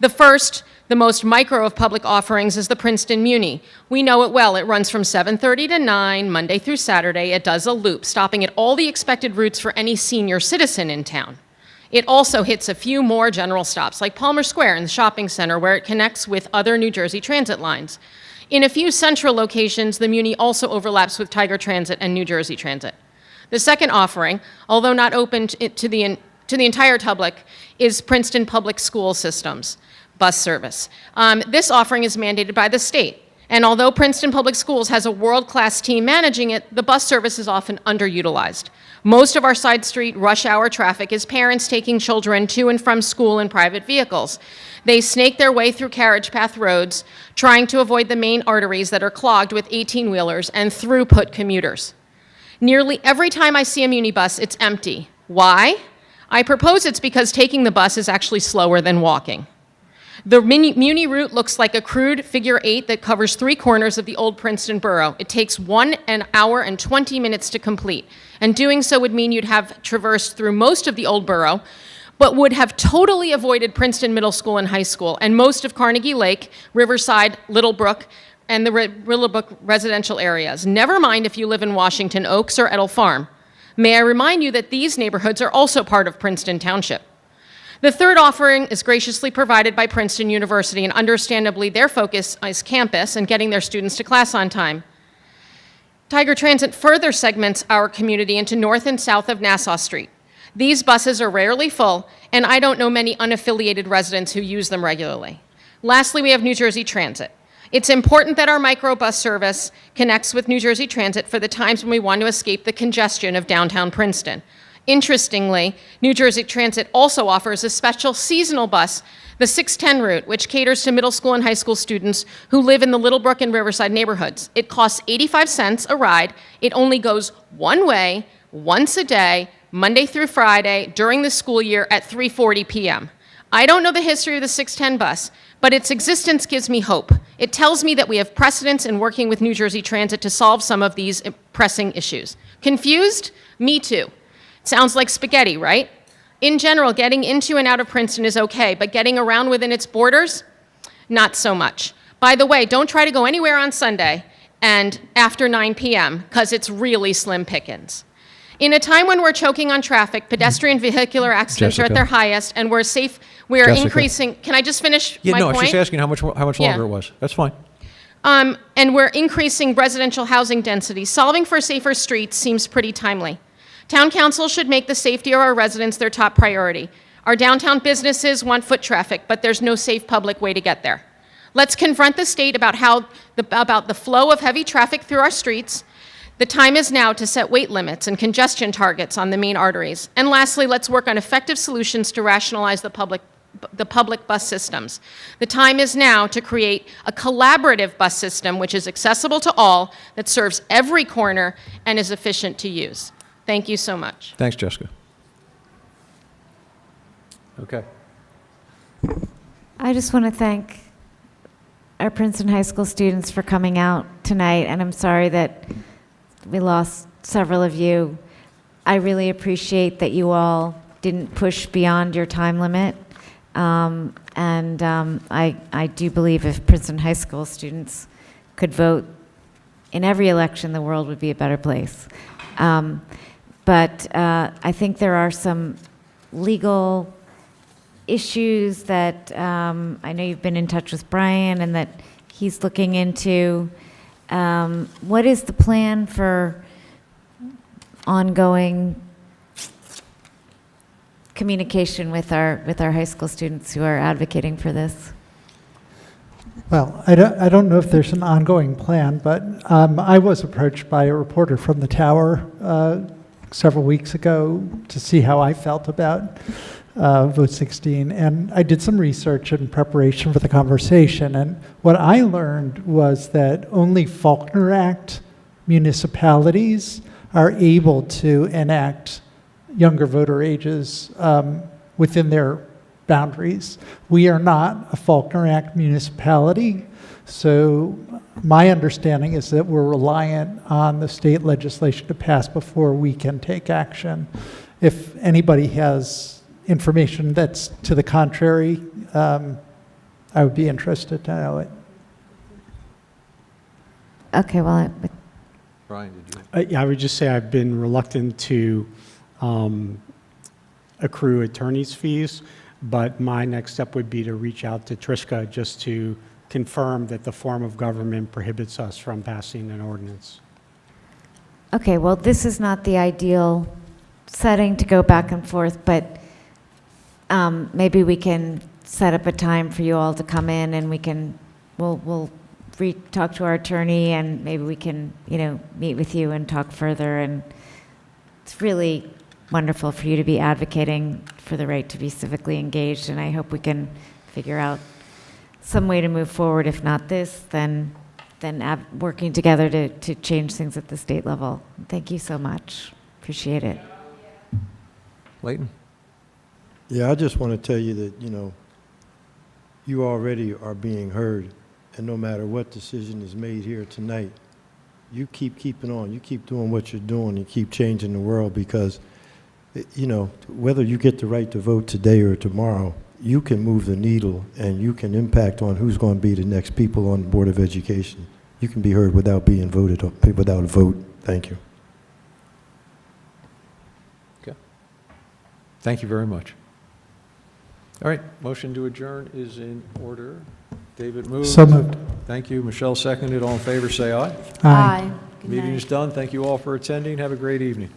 The first, the most micro of public offerings, is the Princeton Muni. We know it well. It runs from 7:30 to 9, Monday through Saturday. It does a loop, stopping at all the expected routes for any senior citizen in town. It also hits a few more general stops, like Palmer Square in the shopping center, where it connects with other New Jersey transit lines. In a few central locations, the Muni also overlaps with Tiger Transit and New Jersey Transit. The second offering, although not open to the entire public, is Princeton Public School Systems bus service. This offering is mandated by the state. And although Princeton Public Schools has a world-class team managing it, the bus service is often underutilized. Most of our side street rush hour traffic is parents taking children to and from school in private vehicles. They snake their way through carriage path roads, trying to avoid the main arteries that are clogged with 18-wheelers and throughput commuters. Nearly every time I see a Muni bus, it's empty. Why? I propose it's because taking the bus is actually slower than walking. The Muni route looks like a crude figure 8 that covers 3 corners of the old Princeton Borough. It takes 1 hour and 20 minutes to complete, and doing so would mean you'd have traversed through most of the old borough, but would have totally avoided Princeton Middle School and High School, and most of Carnegie Lake, Riverside, Littlebrook, and the Littlebrook residential areas. Never mind if you live in Washington Oaks or Edel Farm. May I remind you that these neighborhoods are also part of Princeton Township. The third offering is graciously provided by Princeton University, and understandably their focus is campus and getting their students to class on time. Tiger Transit further segments our community into north and south of Nassau Street. These buses are rarely full, and I don't know many unaffiliated residents who use them regularly. Lastly, we have New Jersey Transit. It's important that our microbus service connects with New Jersey Transit for the times when we want to escape the congestion of downtown Princeton. Interestingly, New Jersey Transit also offers a special seasonal bus, the 610 route, which caters to middle school and high school students who live in the Littlebrook and Riverside neighborhoods. It costs 85 cents a ride. It only goes one way, once a day, Monday through Friday, during the school year at 3:40 p.m. I don't know the history of the 610 bus, but its existence gives me hope. It tells me that we have precedence in working with New Jersey Transit to solve some of these pressing issues. Confused? Me too. Sounds like spaghetti, right? In general, getting into and out of Princeton is okay, but getting around within its borders, not so much. By the way, don't try to go anywhere on Sunday and after 9 p.m., because it's really slim pickings. In a time when we're choking on traffic, pedestrian vehicular accidents are at Jessica. their highest, and we're Jessica. increasing. Can I just finish Yeah, my no, point? she's asking how much Yeah. longer it was. That's fine. And we're increasing residential housing density. Solving for safer streets seems pretty timely. Town council should make the safety of our residents their top priority. Our downtown businesses want foot traffic, but there's no safe public way to get there. Let's confront the state about the flow of heavy traffic through our streets. The time is now to set weight limits and congestion targets on the main arteries. And lastly, let's work on effective solutions to rationalize the public bus systems. The time is now to create a collaborative bus system which is accessible to all, that serves every corner, and is efficient to use. Thank you so much. Thanks, Jessica. Okay. I just want to thank our Princeton High School students for coming out tonight, and I'm sorry that we lost several of you. I really appreciate that you all didn't push beyond your time limit. I do believe if Princeton High School students could vote in every election, the world would be a better place. But I think there are some legal issues that I know you've been in touch with Brian and that he's looking into. What is the plan for ongoing communication with our high school students who are advocating for this? Well, I don't know if there's an ongoing plan, but I was approached by a reporter from the Tower several weeks ago to see how I felt about Vote 16, and I did some research in preparation for the conversation, and what I learned was that only Faulkner Act municipalities are able to enact younger voter ages within their boundaries. We are not a Faulkner Act municipality, so my understanding is that we're reliant on the state legislation to pass before we can take action. If anybody has information that's to the contrary, I would be interested to know it. Okay, well, Brian, did you? Yeah, I would just say I've been reluctant to accrue attorney's fees, but my next step would be to reach out to Trishka just to confirm that the form of government prohibits us from passing an ordinance. okay, well, this is not the ideal setting to go back and forth, but maybe we can set up a time for you all to come in, and we'll talk to our attorney, and maybe we can, meet with you and talk further. And it's really wonderful for you to be advocating for the right to be civically engaged, and I hope we can figure out some way to move forward. If not this, then working together to change things at the state level. Thank you so much. Appreciate it. Leighton? Yeah, I just want to tell you that, you already are being heard, and no matter what decision is made here tonight, you keeping on. You keep doing what you're doing. You keep changing the world because, whether you get the right to vote today or tomorrow, you can move the needle and you can impact on who's going to be the next people on the Board of Education. You can be heard without being voted on, without a vote. Thank you. Okay. Thank you very much. All right, motion to adjourn is in order. David moved. So moved. Thank you. Michelle seconded. All in favor, say aye. Aye. Meeting is done. Thank you all for attending. Have a great evening.